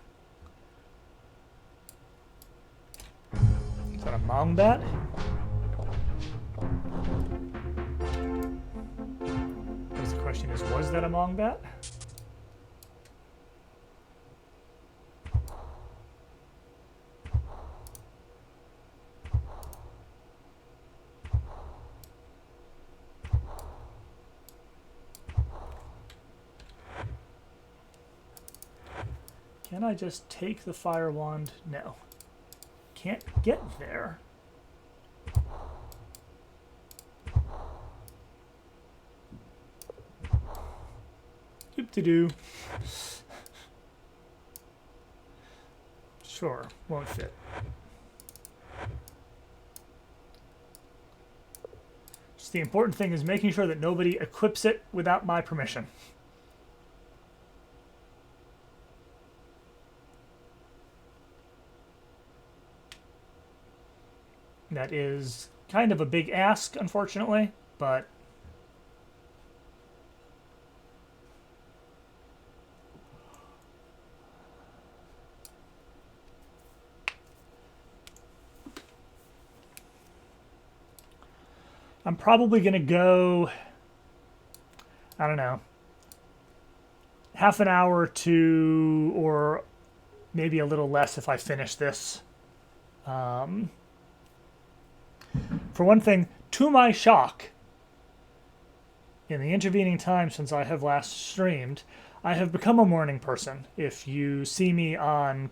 Is that a Mongbat? The question is, was that a Mongbat? Can I just take the fire wand? No. Can't get there. Doop-de-doo. Sure, won't fit. Just the important thing is making sure that nobody equips it without my permission. That is kind of a big ask, unfortunately, but I'm probably going to go, I don't know, half an hour to, or maybe a little less if I finish this. For one thing, to my shock, in the intervening time since I have last streamed, I have become a morning person. If you see me on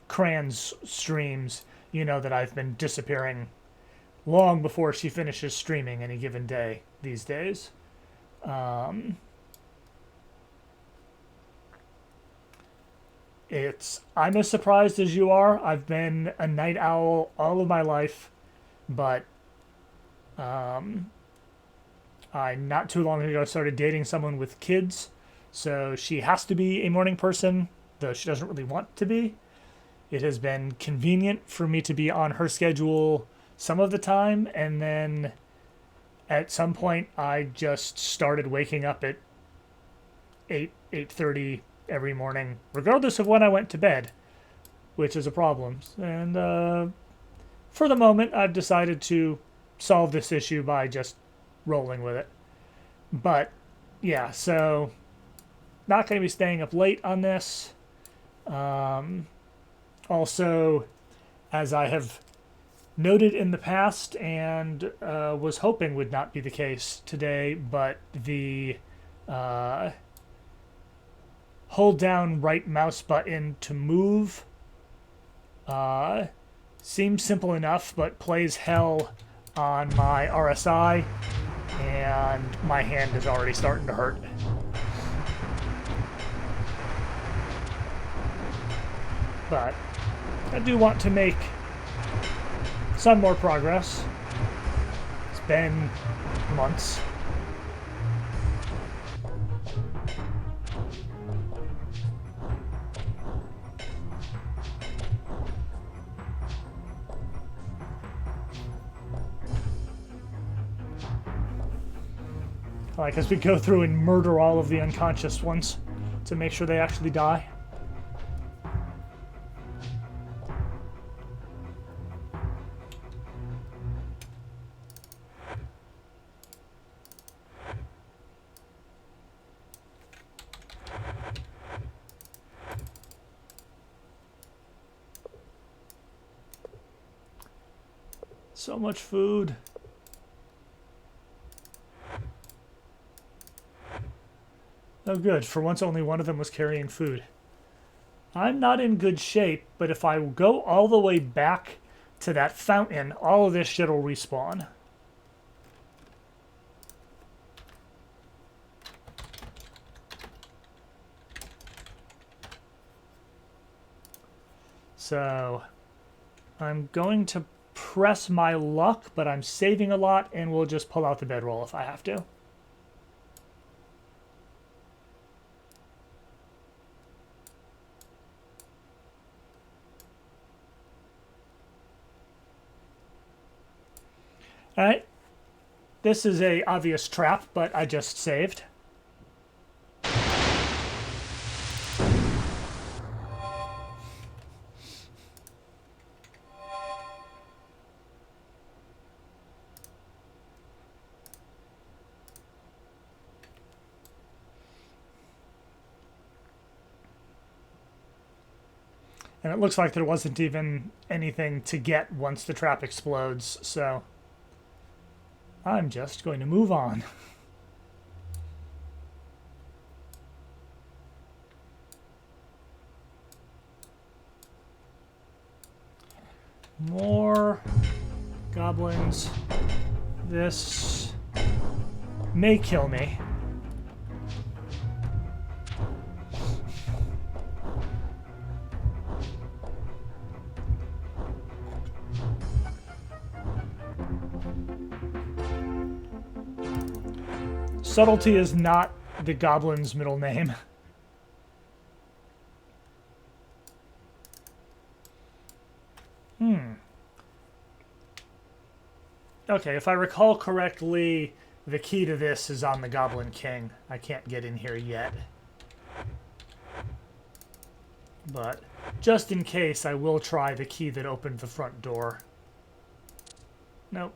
Cran's streams, you know that I've been disappearing long before she finishes streaming any given day these days. I'm as surprised as you are. I've been a night owl all of my life, but I not too long ago started dating someone with kids, so she has to be a morning person, though she doesn't really want to be. It has been convenient for me to be on her schedule some of the time, and then at some point I just started waking up at 8:30 every morning, regardless of when I went to bed, which is a problem. And for the moment, I've decided to solve this issue by just rolling with it. But yeah, so not going to be staying up late on this. Also, as I have noted in the past and was hoping would not be the case today, but the hold down right mouse button to move seems simple enough, but plays hell on my RSI, and my hand is already starting to hurt. But I do want to make some more progress. It's been months. Like, as we go through and murder all of the unconscious ones to make sure they actually die. So much food. Oh good, for once only one of them was carrying food. I'm not in good shape, but if I go all the way back to that fountain, all of this shit will respawn. So I'm going to press my luck, but I'm saving a lot, and we'll just pull out the bedroll if I have to. Alright, this is a obvious trap, but I just saved. And it looks like there wasn't even anything to get once the trap explodes, so I'm just going to move on. More goblins. This may kill me. Subtlety is not the goblin's middle name. Okay, if I recall correctly, the key to this is on the Goblin King. I can't get in here yet. But just in case, I will try the key that opened the front door. Nope.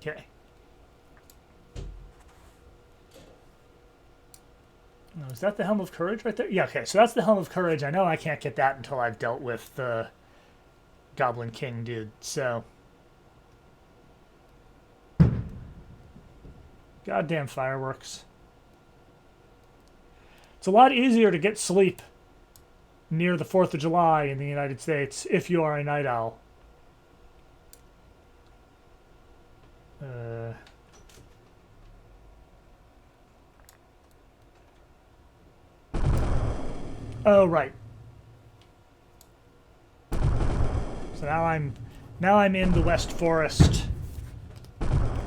Okay. Oh, is that the Helm of Courage right there? Yeah, okay, so that's the Helm of Courage. I know I can't get that until I've dealt with the Goblin King dude, so. Goddamn fireworks. It's a lot easier to get sleep near the 4th of July in the United States if you are a night owl. Oh, right. So now I'm in the West Forest,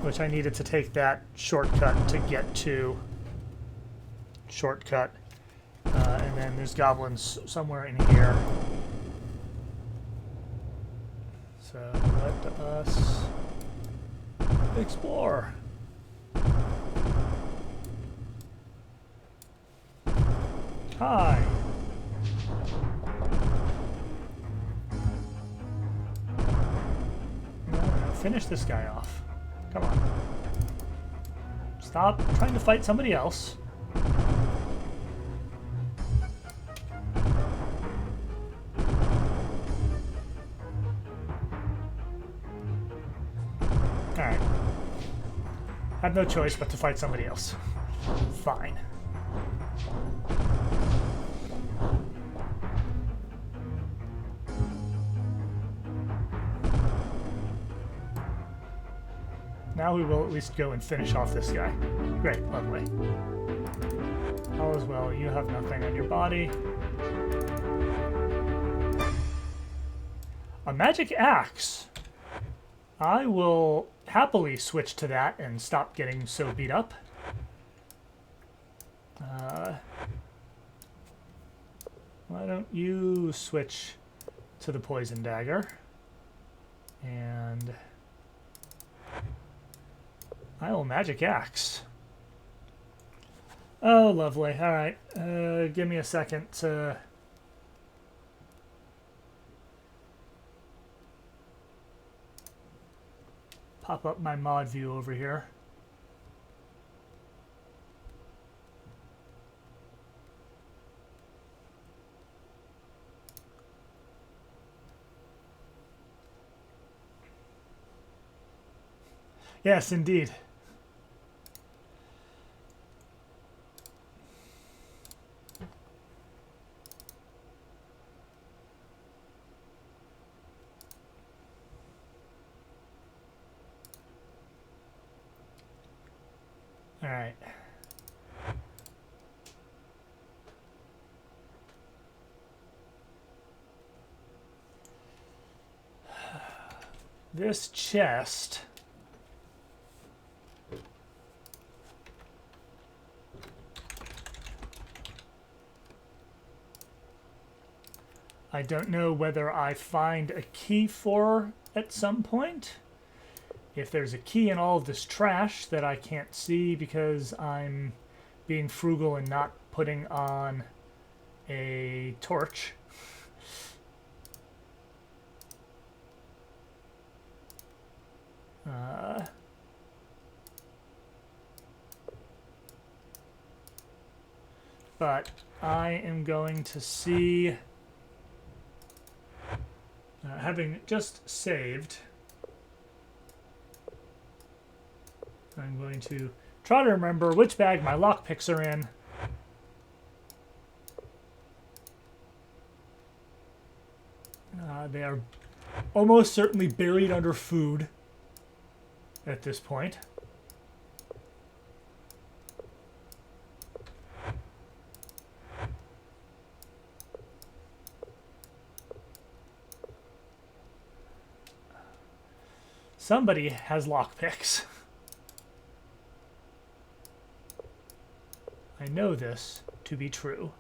which I needed to take that shortcut to get to. Shortcut. And then there's goblins somewhere in here. So let us explore. Hi. No, finish this guy off. Come on. Stop trying to fight somebody else. Alright. I have no choice but to fight somebody else. Fine. Now we will at least go and finish off this guy. Great, lovely. All is well, you have nothing on your body. A magic axe. I will happily switch to that and stop getting so beat up. Why don't you switch to the poison dagger? And I will magic axe. Oh, lovely. All right. Give me a second to... pop up my mod view over here. Yes, indeed. All right. This chest I don't know whether I find a key for at some point. If there's a key in all of this trash that I can't see because I'm being frugal and not putting on a torch. But I am going to see, having just saved, I'm going to try to remember which bag my lockpicks are in. They are almost certainly buried under food at this point. Somebody has lockpicks. I know this to be true.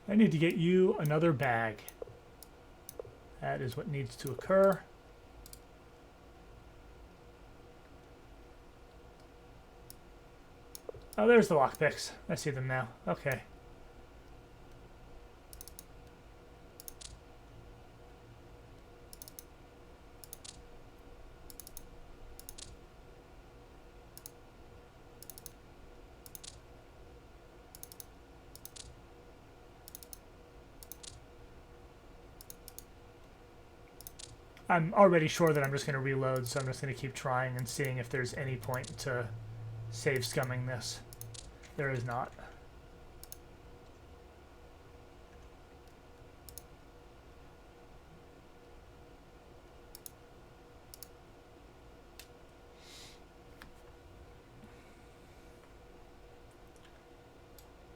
I need to get you another bag. That is what needs to occur. Oh, there's the lockpicks. I see them now. Okay. I'm already sure that I'm just going to reload, so I'm just going to keep trying and seeing if there's any point to save scumming this. There is not.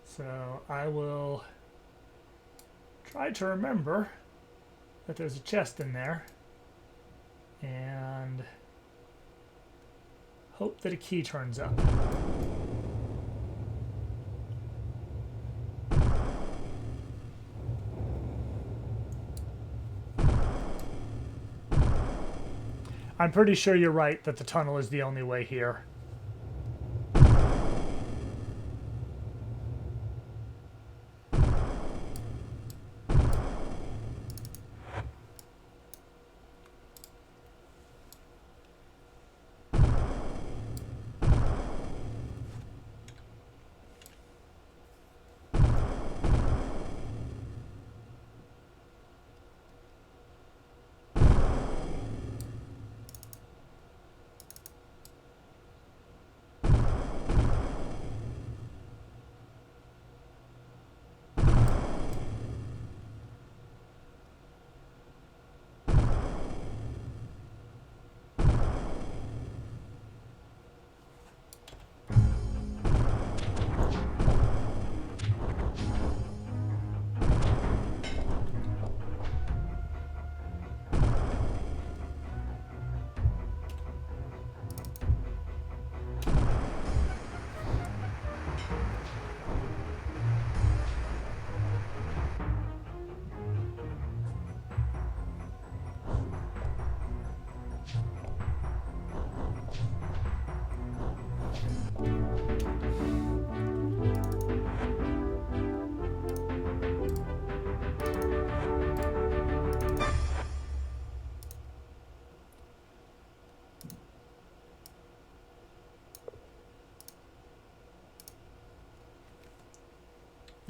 So I will try to remember that there's a chest in there and hope that a key turns up. I'm pretty sure you're right that the tunnel is the only way here.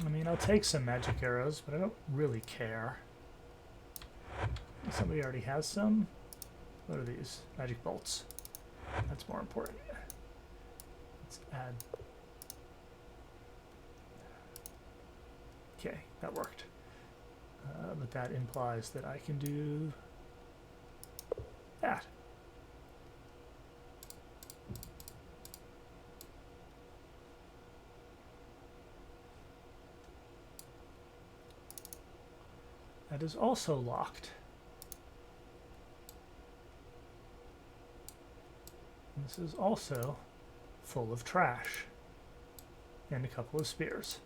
I mean, I'll take some magic arrows, but I don't really care. Somebody already has some. What are these? Magic bolts. That's more important. Let's add. Okay, that worked. But that implies that I can do that. That is also locked. And this is also full of trash and a couple of spears.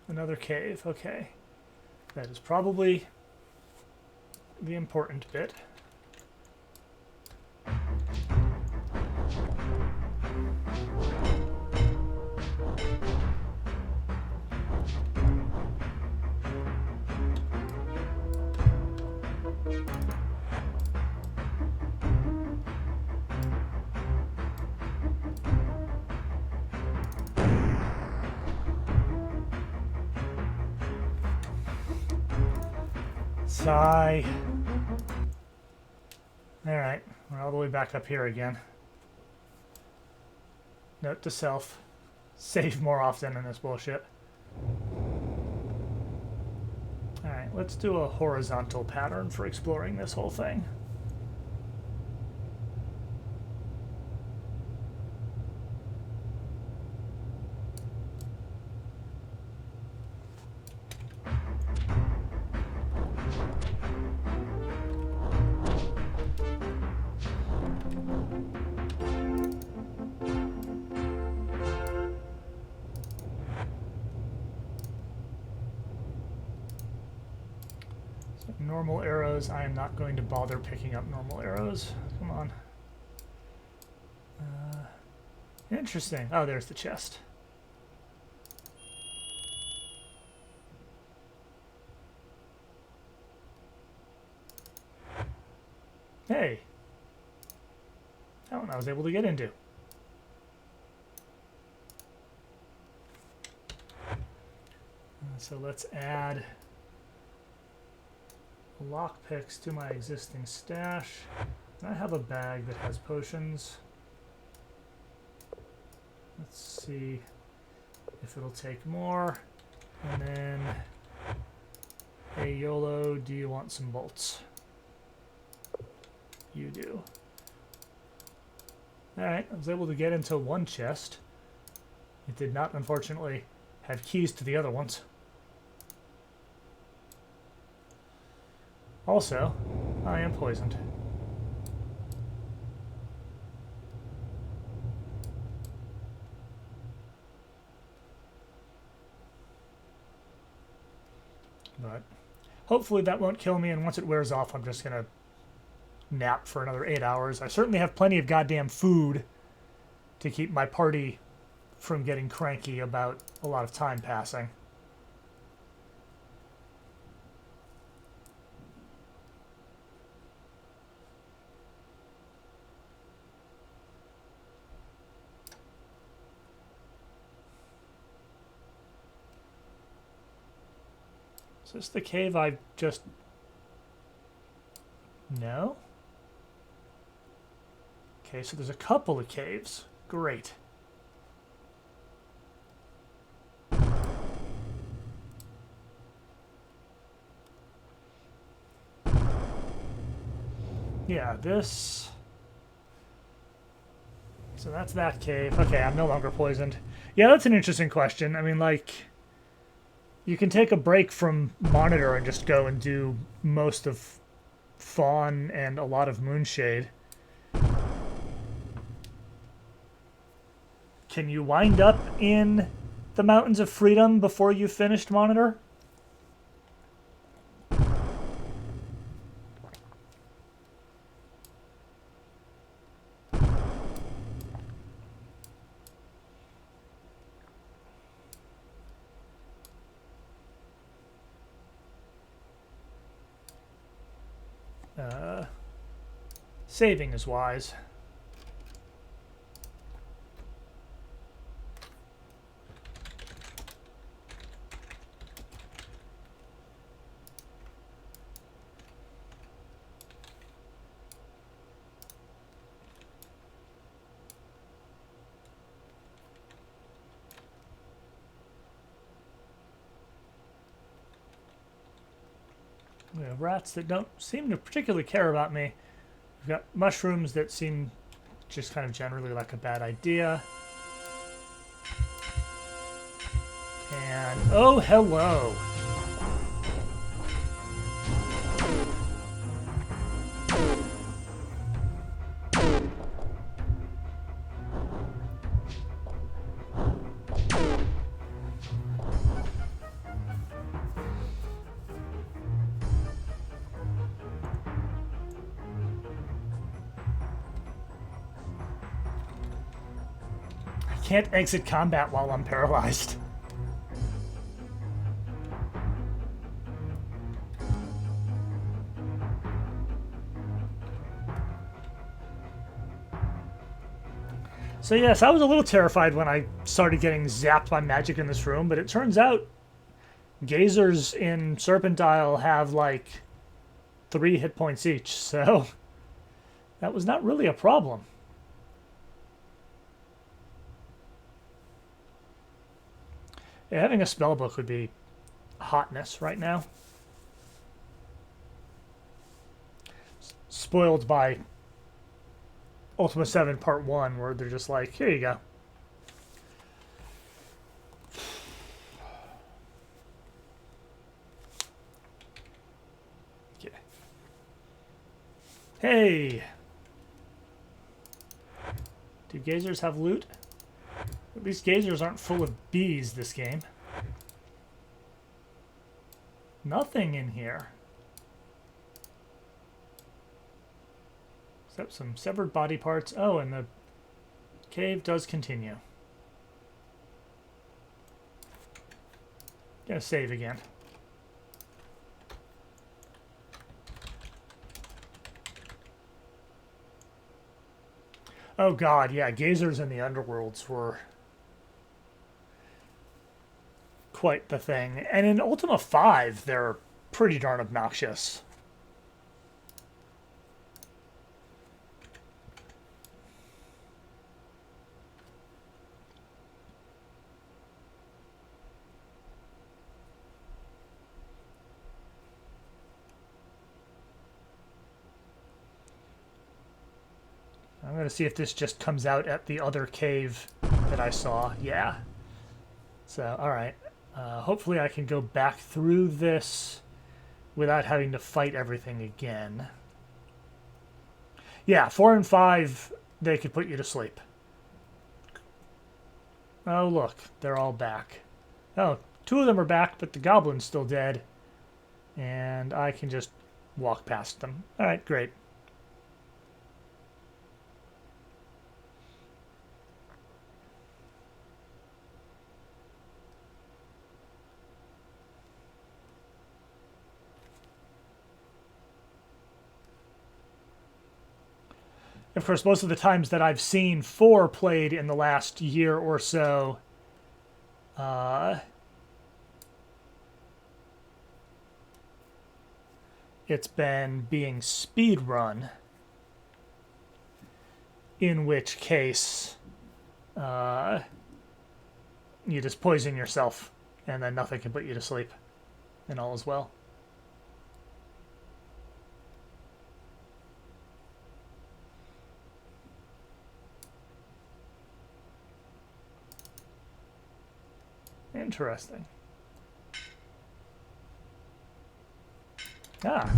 Another cave, okay. That is probably the important bit. Sigh. Alright, we're all the way back up here again. Note to self. Save more often in this bullshit. Alright, let's do a horizontal pattern for exploring this whole thing. Normal arrows, I am not going to bother picking up normal arrows. Come on. Interesting. Oh, there's the chest. Hey. That one I was able to get into. So let's add lockpicks to my existing stash. I have a bag that has potions. Let's see if it'll take more. And then, hey YOLO, do you want some bolts? You do. Alright, I was able to get into one chest. It did not, unfortunately, have keys to the other ones. Also, I am poisoned. But hopefully that won't kill me, and once it wears off, I'm just going to nap for another 8 hours. I certainly have plenty of goddamn food to keep my party from getting cranky about a lot of time passing. Is this the cave I just... No? Okay, so there's a couple of caves. Great. Yeah, this... So that's that cave. Okay, I'm no longer poisoned. Yeah, that's an interesting question. I mean, like... You can take a break from Monitor and just go and do most of Fawn and a lot of Moonshade. Can you wind up in the Mountains of Freedom before you finished Monitor? Saving is wise. We have rats that don't seem to particularly care about me. We've got mushrooms that seem just kind of generally like a bad idea. And, oh, hello. Can't exit combat while I'm paralyzed. So yes, I was a little terrified when I started getting zapped by magic in this room, but it turns out gazers in Serpentile have like 3 hit points each, so that was not really a problem. Yeah, having a spell book would be hotness right now. Spoiled by Ultima VII Part I, where they're just like, here you go. Okay. Hey! Do gazers have loot? At least gazers aren't full of bees this game. Nothing in here. Except some severed body parts. Oh, and the cave does continue. Gonna save again. Oh god, yeah, gazers in the underworlds were quite the thing. And in Ultima 5, they're pretty darn obnoxious. I'm going to see if this just comes out at the other cave that I saw. Yeah. So, alright. Hopefully I can go back through this without having to fight everything again. Yeah, 4 and 5, they could put you to sleep. Oh, look. They're all back. Oh, 2 of them are back, but the goblin's still dead. And I can just walk past them. Alright, great. Of course, most of the times that I've seen 4 played in the last year or so, it's been being speed run, in which case you just poison yourself and then nothing can put you to sleep and all is well. Interesting. Ah.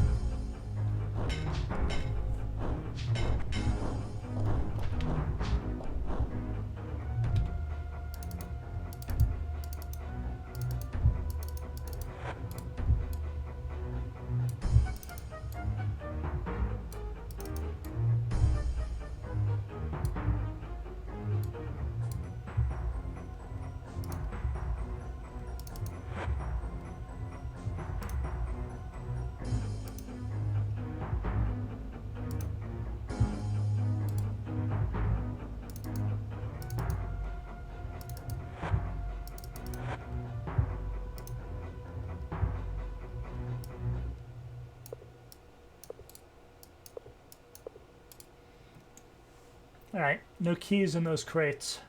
All right, no keys in those crates.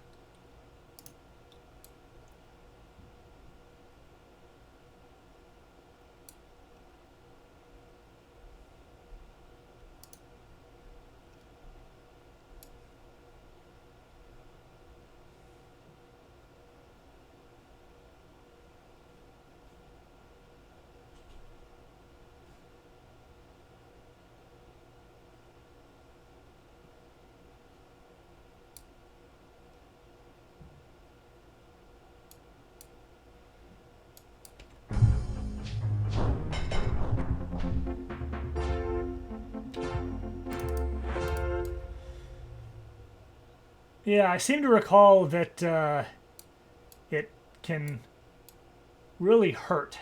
Yeah, I seem to recall that it can really hurt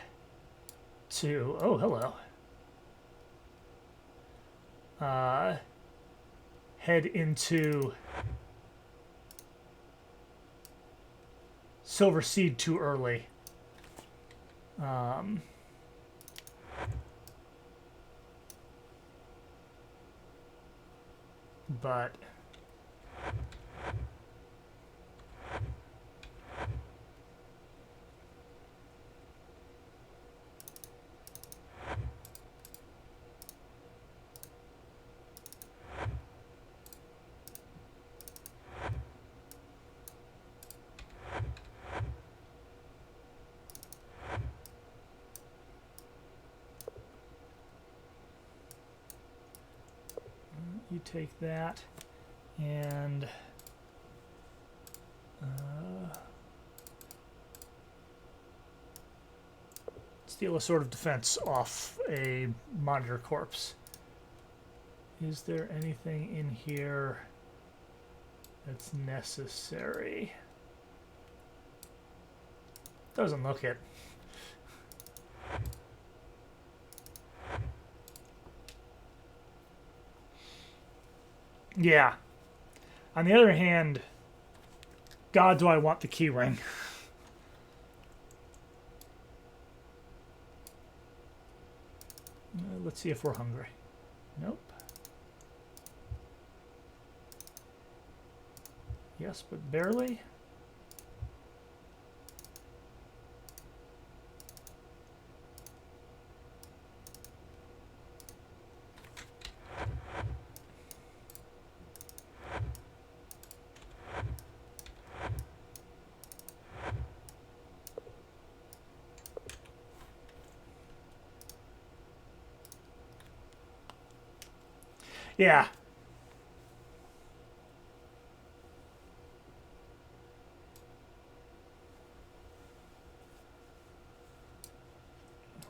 to... Oh, hello. Head into Silver Seed too early. But... you take that and steal a Sword of Defense off a monitor corpse. Is there anything in here that's necessary? Doesn't look it. Yeah. On the other hand, God, do I want the key ring. Let's see if we're hungry. Nope. Yes, but barely. Yeah.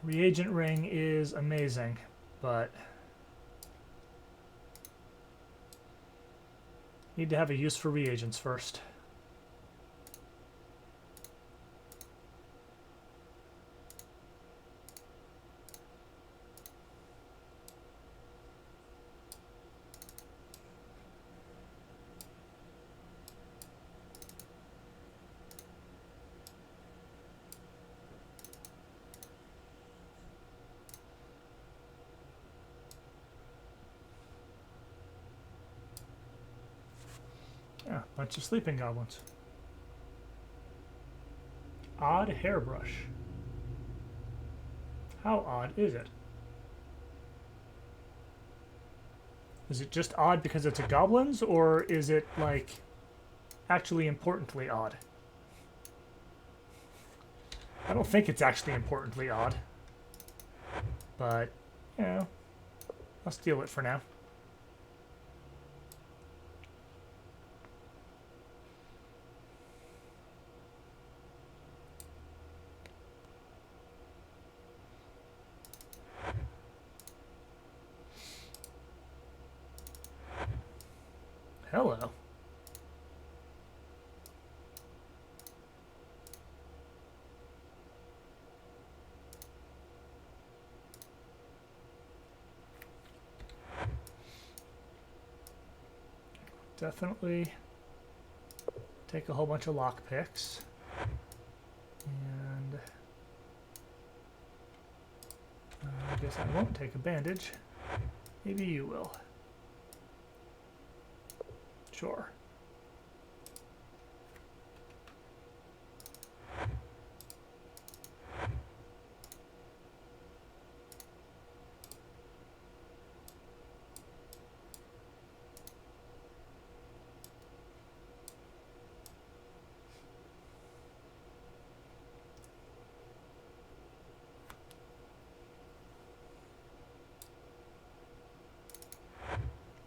Reagent ring is amazing, but need to have a use for reagents first. Yeah, bunch of sleeping goblins. Odd hairbrush. How odd is it? Is it just odd because it's a goblin's, or is it, like, actually importantly odd? I don't think it's actually importantly odd. But, you know, I'll steal it for now. Hello. Definitely take a whole bunch of lockpicks. And I guess I won't take a bandage. Maybe you will. Sure.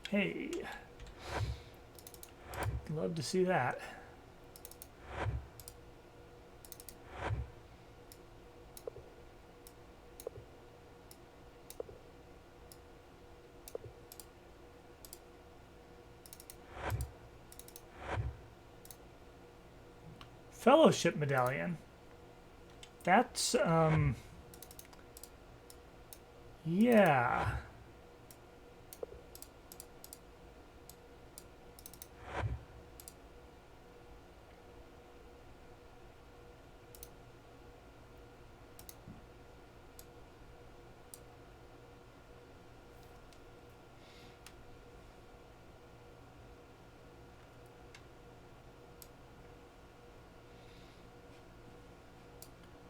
Hey. Love to see that. Fellowship medallion. That's, yeah.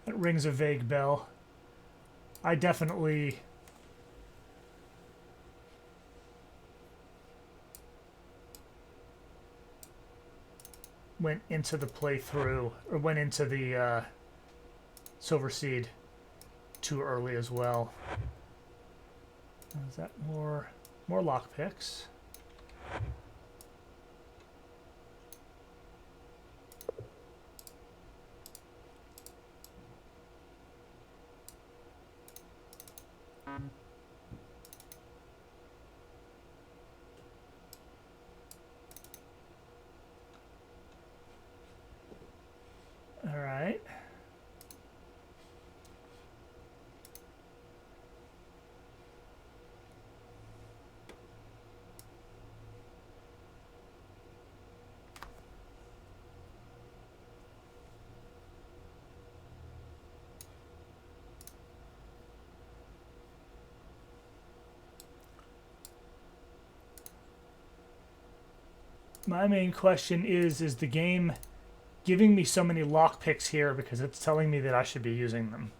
That rings a vague bell. I definitely went into the playthrough, or went into the Silver Seed too early as well. Is that more lockpicks? All right. My main question is the game giving me so many lockpicks here because it's telling me that I should be using them?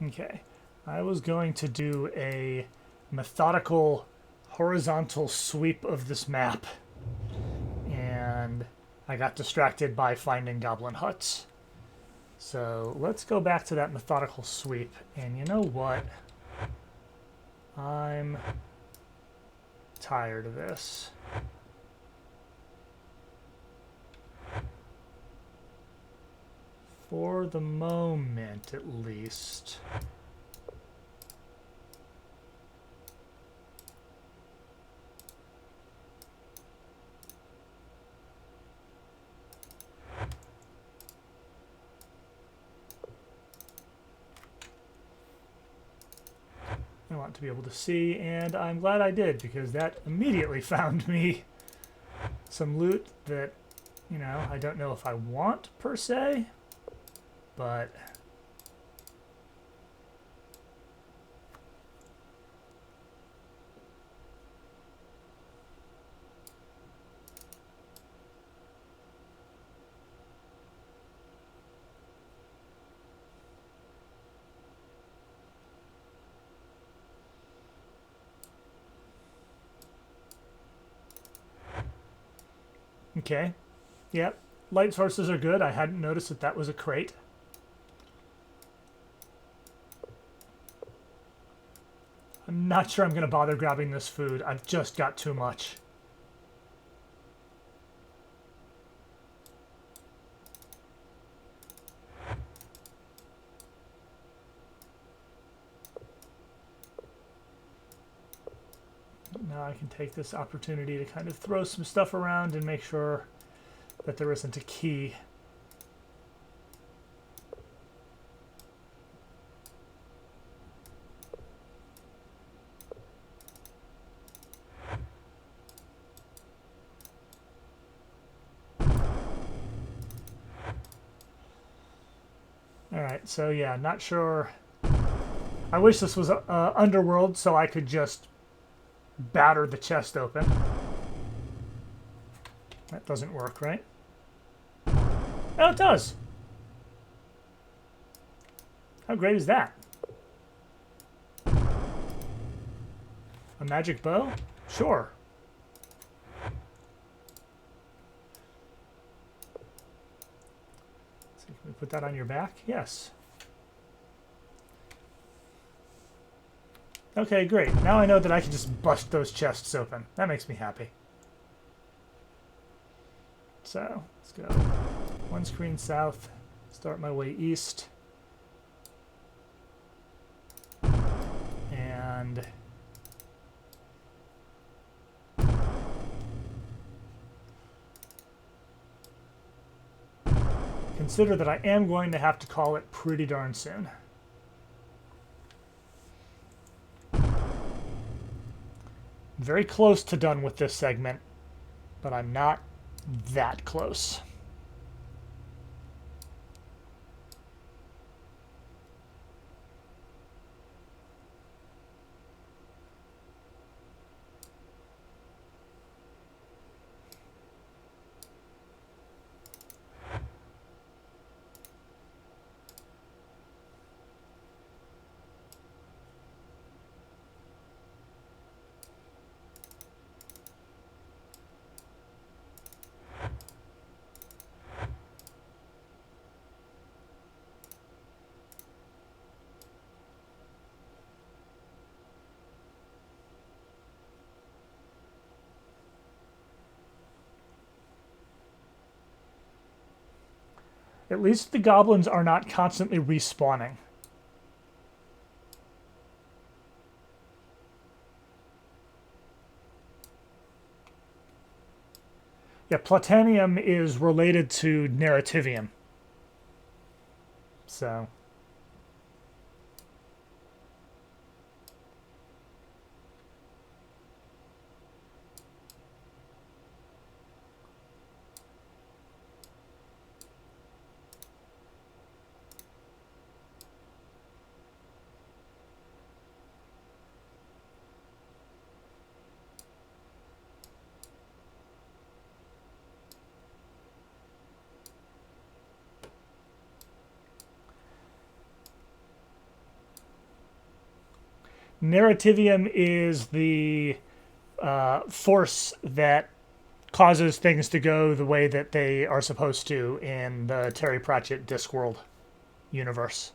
Okay, I was going to do a methodical horizontal sweep of this map, and I got distracted by finding goblin huts. So let's go back to that methodical sweep, and you know what? I'm tired of this. For the moment, at least. I want to be able to see, and I'm glad I did, because that immediately found me some loot that, you know, I don't know if I want, per se, but okay. Yep. Light sources are good. I hadn't noticed that that was a crate. I'm not sure I'm going to bother grabbing this food. I've just got too much. Now I can take this opportunity to kind of throw some stuff around and make sure that there isn't a key. Alright, so yeah, not sure. I wish this was Underworld so I could just batter the chest open. That doesn't work, right? Oh, it does. How great is that? A magic bow? Sure. So can we put that on your back? Yes. Okay, great. Now I know that I can just bust those chests open. That makes me happy. So, let's go one screen south, start my way east. And consider that I am going to have to call it pretty darn soon. Very close to done with this segment, but I'm not that close. At least the goblins are not constantly respawning. Yeah, Platanium is related to Narrativium. So. Narrativium is the force that causes things to go the way that they are supposed to in the Terry Pratchett Discworld universe.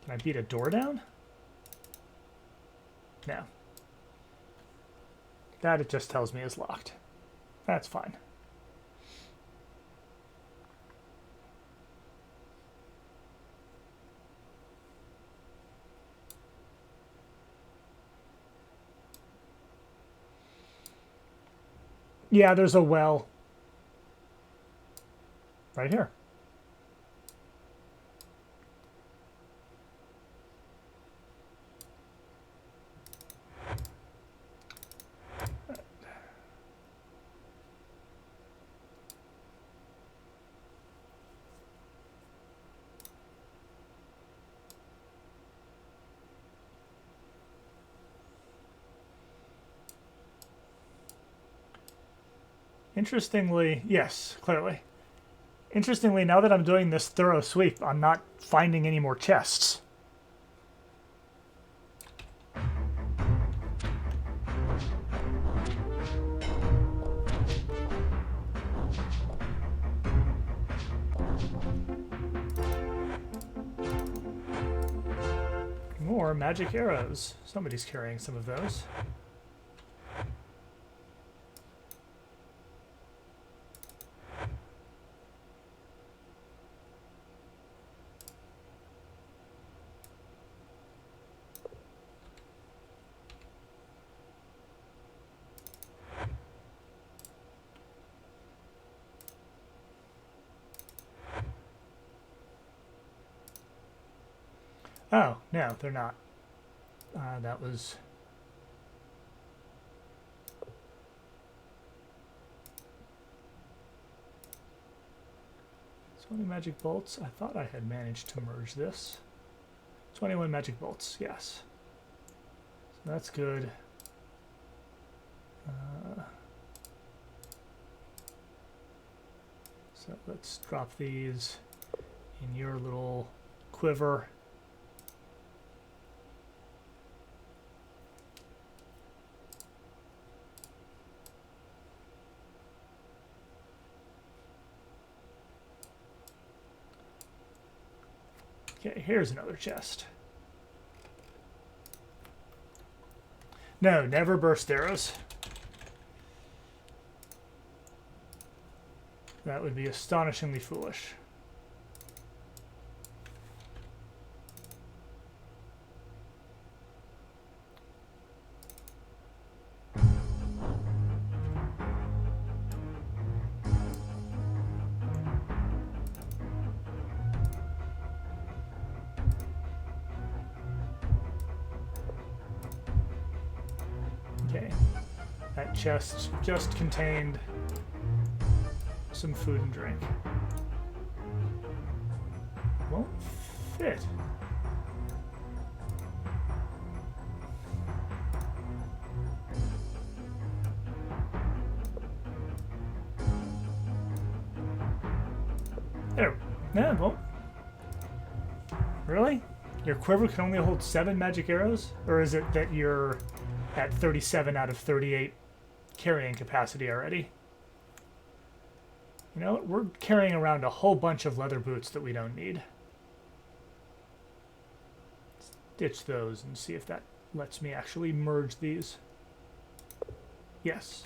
Can I beat a door down? No. That it just tells me is locked. That's fine. Yeah, there's a well right here. Interestingly, yes, clearly. Interestingly, now that I'm doing this thorough sweep, I'm not finding any more chests. More magic arrows. Somebody's carrying some of those. Oh, no, they're not. That was... So many magic bolts. I thought I had managed to merge this. 21 magic bolts, yes. So that's good. So let's drop these in your little quiver. Okay, here's another chest. No, never burst arrows. That would be astonishingly foolish. Okay, that chest just contained some food and drink. Won't fit. There. No, it won't. Really? Your quiver can only hold 7 magic arrows? Or is it that you're at 37 out of 38 carrying capacity already? You know, we're carrying around a whole bunch of leather boots that we don't need. Let's ditch those and see if that lets me actually merge these. Yes.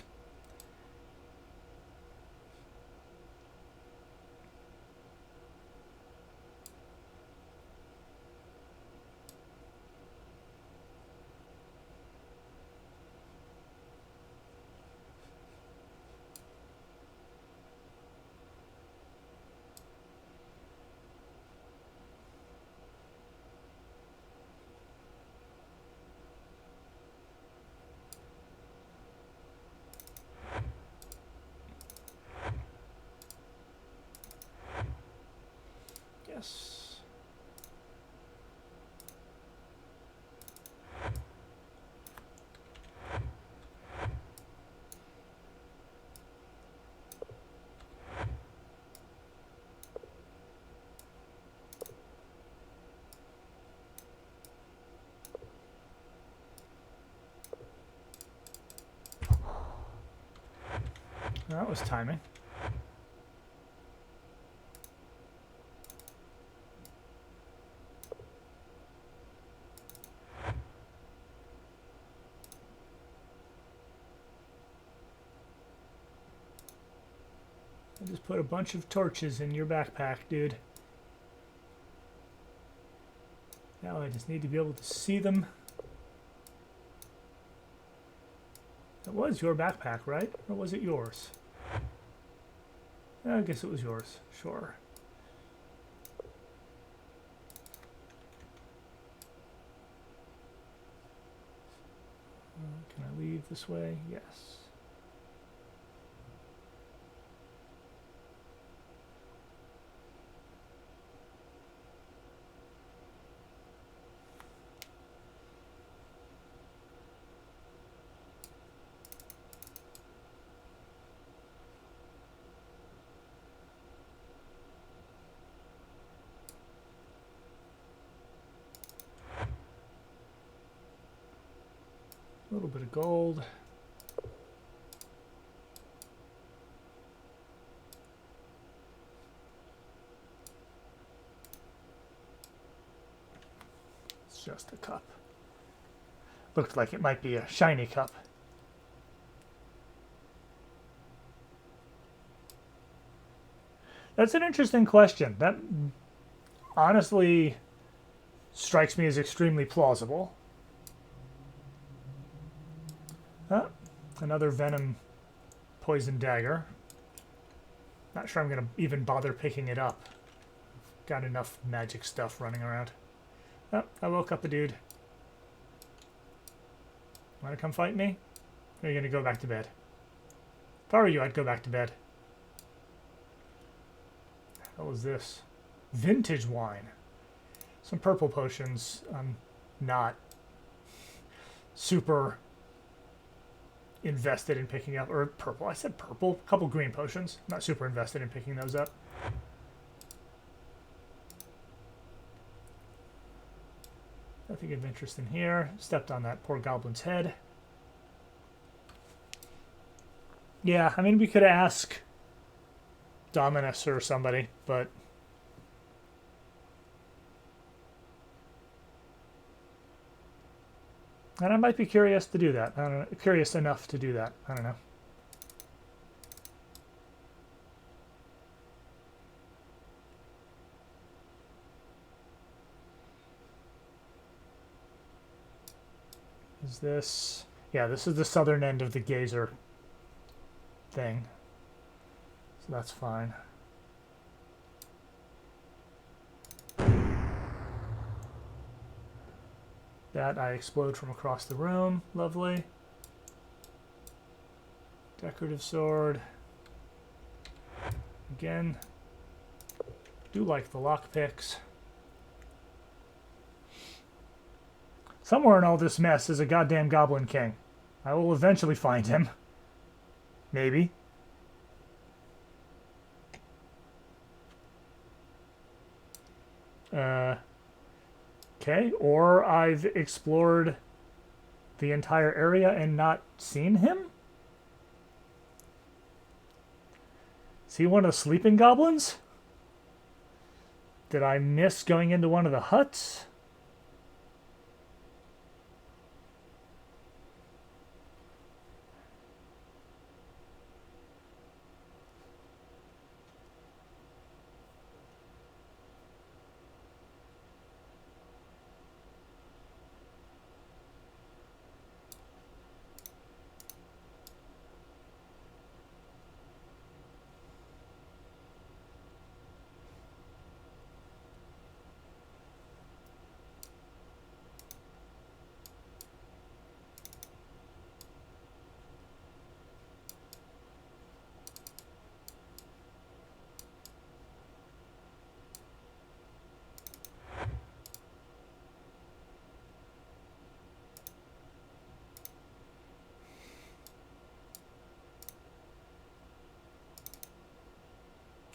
this. That was timing. I just put a bunch of torches in your backpack, dude. Now I just need to be able to see them. It was your backpack, right? Or was it yours? I guess it was yours. Sure. Can I leave this way? Yes. A little bit of gold. It's just a cup. Looked like it might be a shiny cup. That's an interesting question. That honestly strikes me as extremely plausible. Another venom poison dagger. Not sure I'm going to even bother picking it up. Got enough magic stuff running around. Oh, I woke up a dude. Want to come fight me? Or are you going to go back to bed? If I were you, I'd go back to bed. What was this? Vintage wine. Some purple potions. I'm not super invested in picking up, or purple, I said purple, a couple green potions. I'm not super invested in picking those up. Nothing of interest in here. Stepped on that poor goblin's head. Yeah, I mean, we could ask Dominus or somebody, but and I might be curious to do that. I don't know, curious enough to do that. I don't know. Is this... Yeah, this is the southern end of the geyser thing. So that's fine. That I explode from across the room. Lovely. Decorative sword. Again, do like the lockpicks. Somewhere in all this mess is a goddamn Goblin King. I will eventually find him. Maybe. Okay, or I've explored the entire area and not seen him? Is he one of the sleeping goblins? Did I miss going into one of the huts?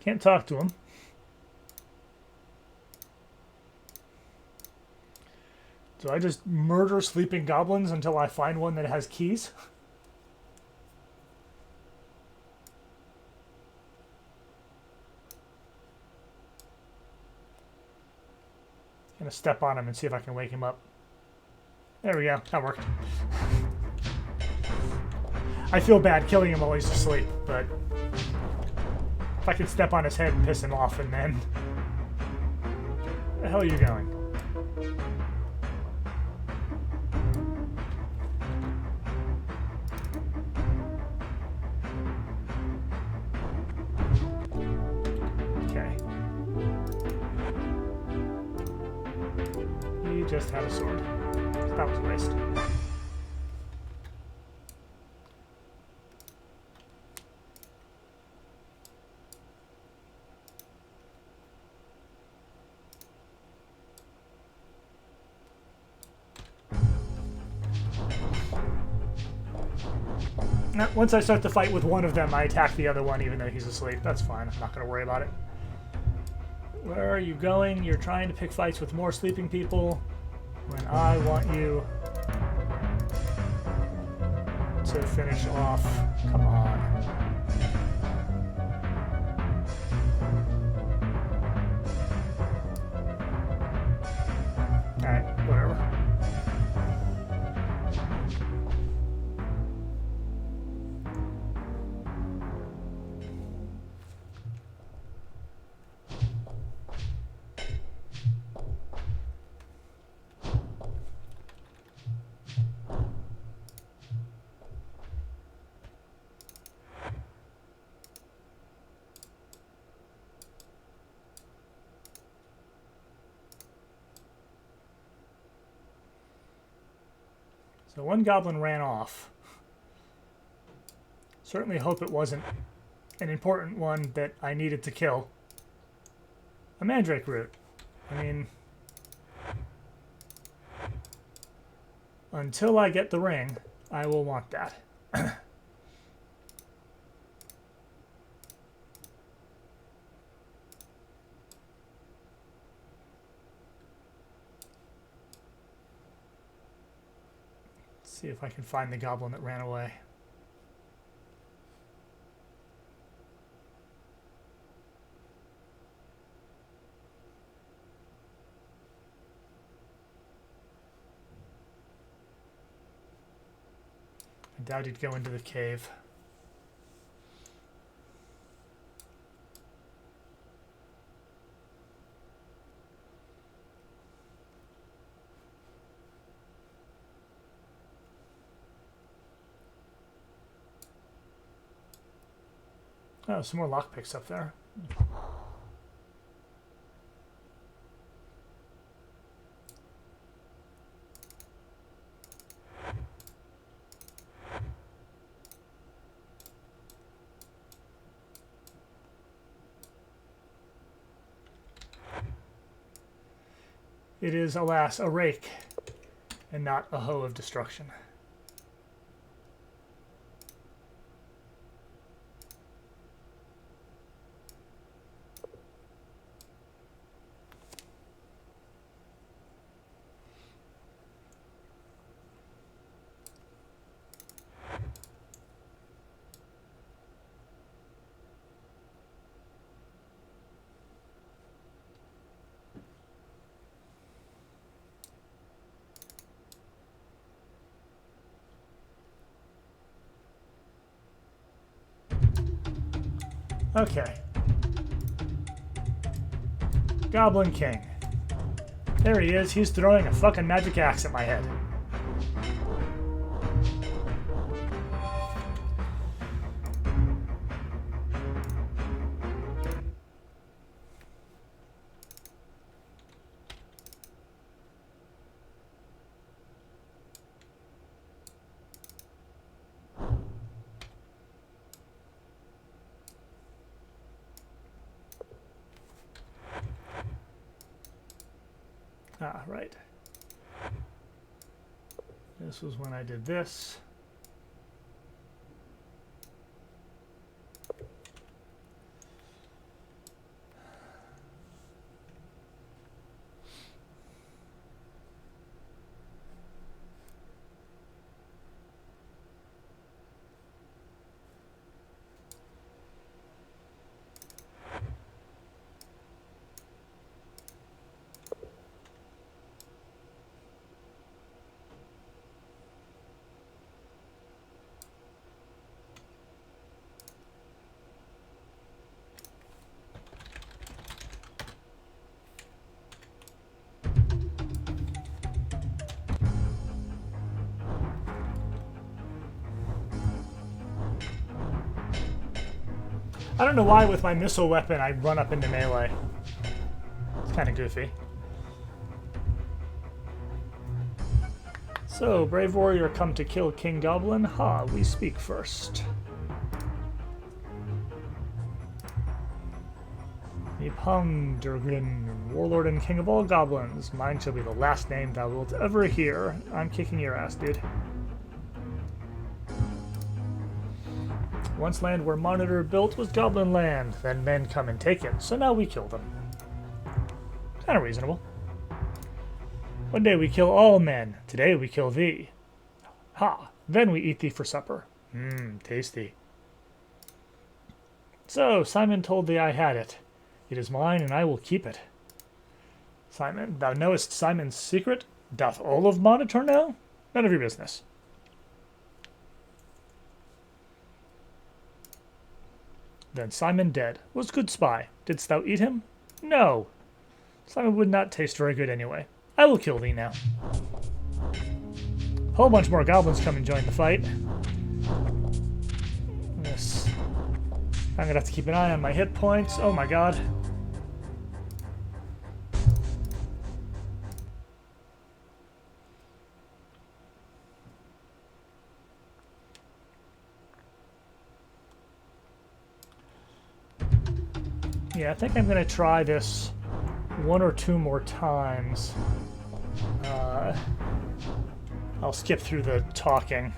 Can't talk to him. Do I just murder sleeping goblins until I find one that has keys? Gonna step on him and see if I can wake him up. There we go. That worked. I feel bad killing him while he's asleep, but if I could step on his head and piss him off, and then... Where the hell are you going? Okay. He just had a sword. That was a waste. Once I start the fight with one of them, I attack the other one even though he's asleep. That's fine. I'm not going to worry about it. Where are you going? You're trying to pick fights with more sleeping people when I want you to finish off. Come on. Alright, whatever. So one goblin ran off. Certainly hope it wasn't an important one that I needed to kill. A mandrake root. I mean, until I get the ring, I will want that. See if I can find the goblin that ran away. I doubt he'd go into the cave. Oh, some more lockpicks up there. It is, alas, a rake, and not a hoe of destruction. Okay. Goblin King. There he is. He's throwing a fucking magic axe at my head. Ah, right. This was when I did this. I don't know why with my missile weapon I run up into melee. It's kind of goofy. So, brave warrior come to kill King Goblin? Ha, we speak first. Ipangdurgrin, warlord and king of all goblins. Mine shall be the last name thou wilt ever hear. I'm kicking your ass, dude. Once land where Monitor built was goblin land, then men come and take it, so now we kill them. Kinda reasonable. One day we kill all men, today we kill thee. Ha, then we eat thee for supper. Tasty. So, Simon told thee I had it. It is mine, and I will keep it. Simon, thou knowest Simon's secret? Doth all of Monitor know? None of your business. Then Simon dead. Was good spy. Didst thou eat him? No. Simon would not taste very good anyway. I will kill thee now. Whole bunch more goblins come and join the fight. Yes. I'm gonna have to keep an eye on my hit points. Oh my god. Yeah, I think I'm going to try this one or two more times. I'll skip through the talking.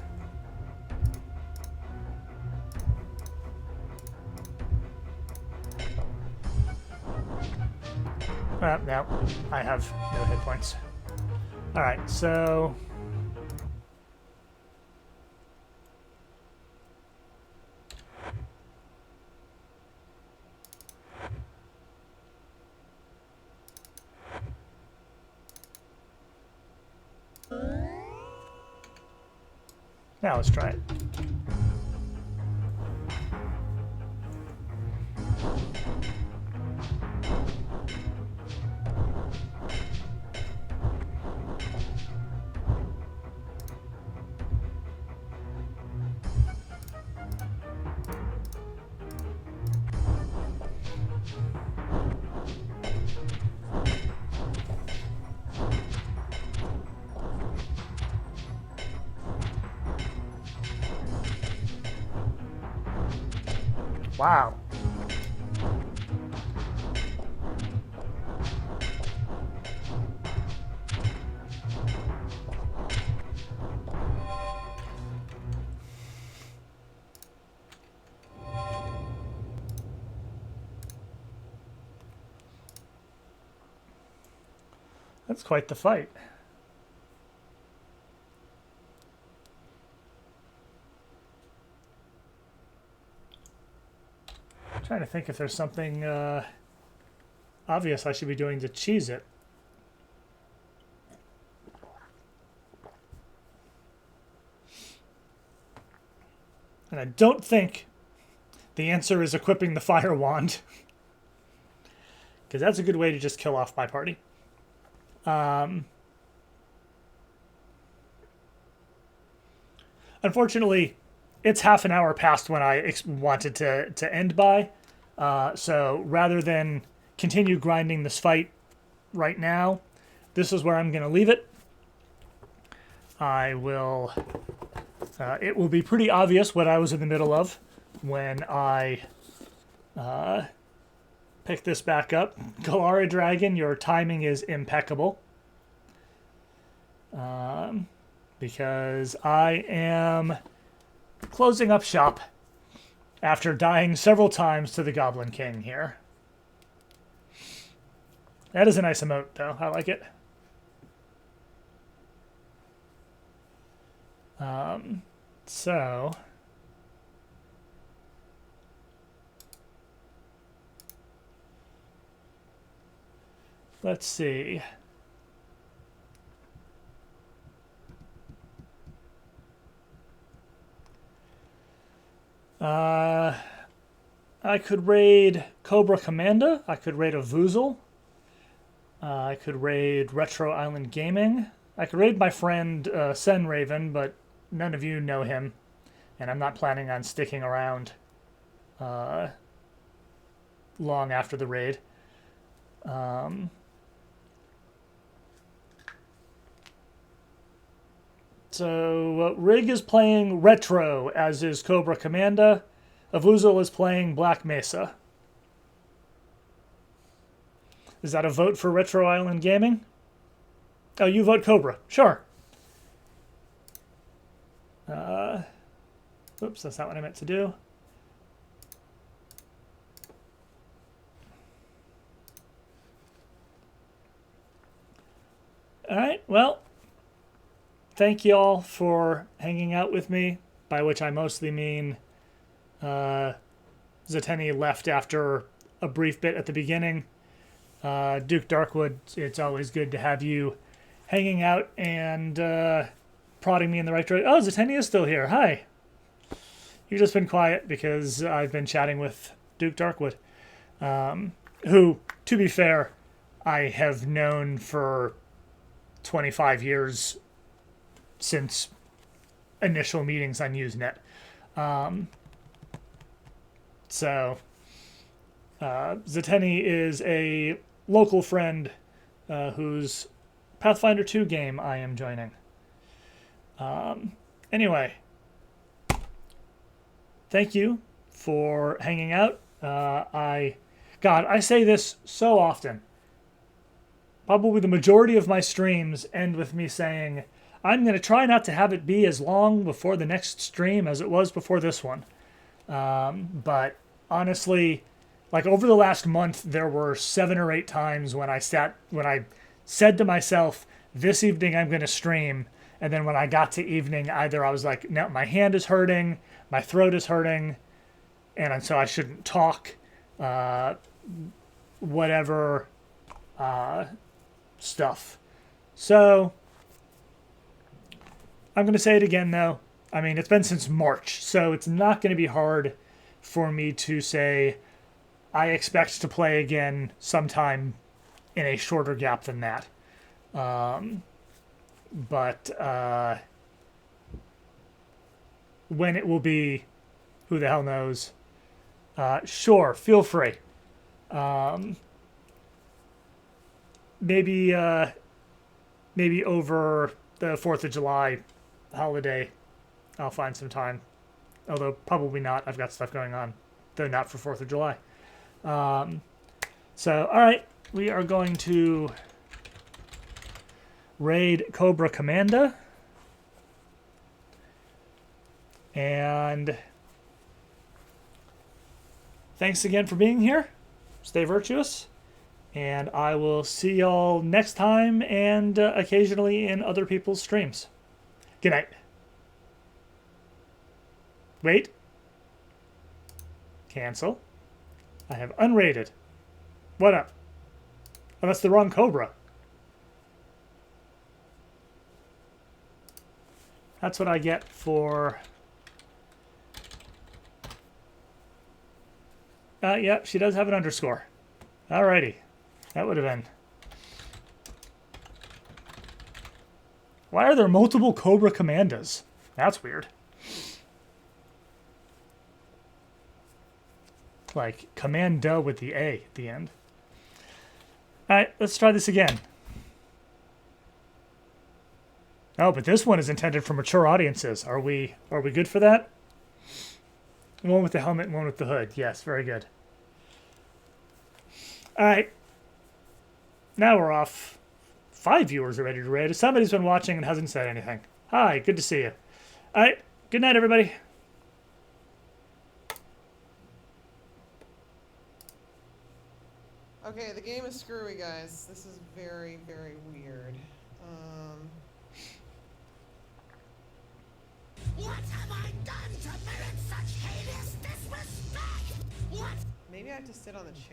No, I have no hit points. Alright, so... Now let's try it. Wow. That's quite the fight. Trying to think if there's something obvious I should be doing to cheese it. And I don't think the answer is equipping the fire wand. Because that's a good way to just kill off my party. Unfortunately, it's half an hour past when I wanted to end by. So rather than continue grinding this fight right now, this is where I'm going to leave it. I will... it will be pretty obvious what I was in the middle of when I pick this back up. Galara Dragon, your timing is impeccable. Because I am closing up shop after dying several times to the Goblin King here. That is a nice emote, though. I like it. So... let's see. I could raid Cobra Commanda. I could raid a Vuzel. I could raid Retro Island Gaming. I could raid my friend Sen Raven, but none of you know him, and I'm not planning on sticking around long after the raid. So Rig is playing Retro, as is Cobra Commanda. Avuzal is playing Black Mesa. Is that a vote for Retro Island Gaming? Oh, you vote Cobra. Sure. Oops, that's not what I meant to do. All right, well, thank you all for hanging out with me, by which I mostly mean Zeteni left after a brief bit at the beginning. Duke Darkwood, it's always good to have you hanging out and prodding me in the right direction. Oh, Zeteni is still here. Hi. You've just been quiet because I've been chatting with Duke Darkwood, who, to be fair, I have known for 25 years since initial meetings on Usenet. Zeteni is a local friend whose Pathfinder 2 game I am joining. Anyway, thank you for hanging out. I say this so often. Probably the majority of my streams end with me saying, I'm going to try not to have it be as long before the next stream as it was before this one. But honestly, like over the last month, there were 7 or 8 times when I said to myself, this evening I'm going to stream. And then when I got to evening, either I was like, no, my hand is hurting, my throat is hurting, and so I shouldn't talk, whatever stuff. So I'm going to say it again, though. I mean, it's been since March, so it's not going to be hard for me to say I expect to play again sometime in a shorter gap than that. But when it will be, who the hell knows? Sure, feel free. Maybe over the 4th of July holiday, I'll find some time. Although probably not. I've got stuff going on, though not for 4th of July. So, all right, we are going to raid Cobra Commanda. And thanks again for being here. Stay virtuous. And I will see y'all next time and occasionally in other people's streams. Good night. Wait. Cancel. I have unrated. What up? Oh, that's the wrong Cobra. That's what I get for... yeah, she does have an underscore. Alrighty. That would have been... Why are there multiple Cobra Commandas? That's weird. Like, Commando with the A at the end. Alright, let's try this again. Oh, but this one is intended for mature audiences. Are we good for that? One with the helmet and one with the hood. Yes, very good. Alright. Now we're off. 5 viewers are ready to raid. Somebody's been watching and hasn't said anything. Hi, good to see you. Alright, good night, everybody. Okay, the game is screwy, guys. This is very, very weird. What have I done to merit such heinous disrespect? What? Maybe I have to sit on the chair.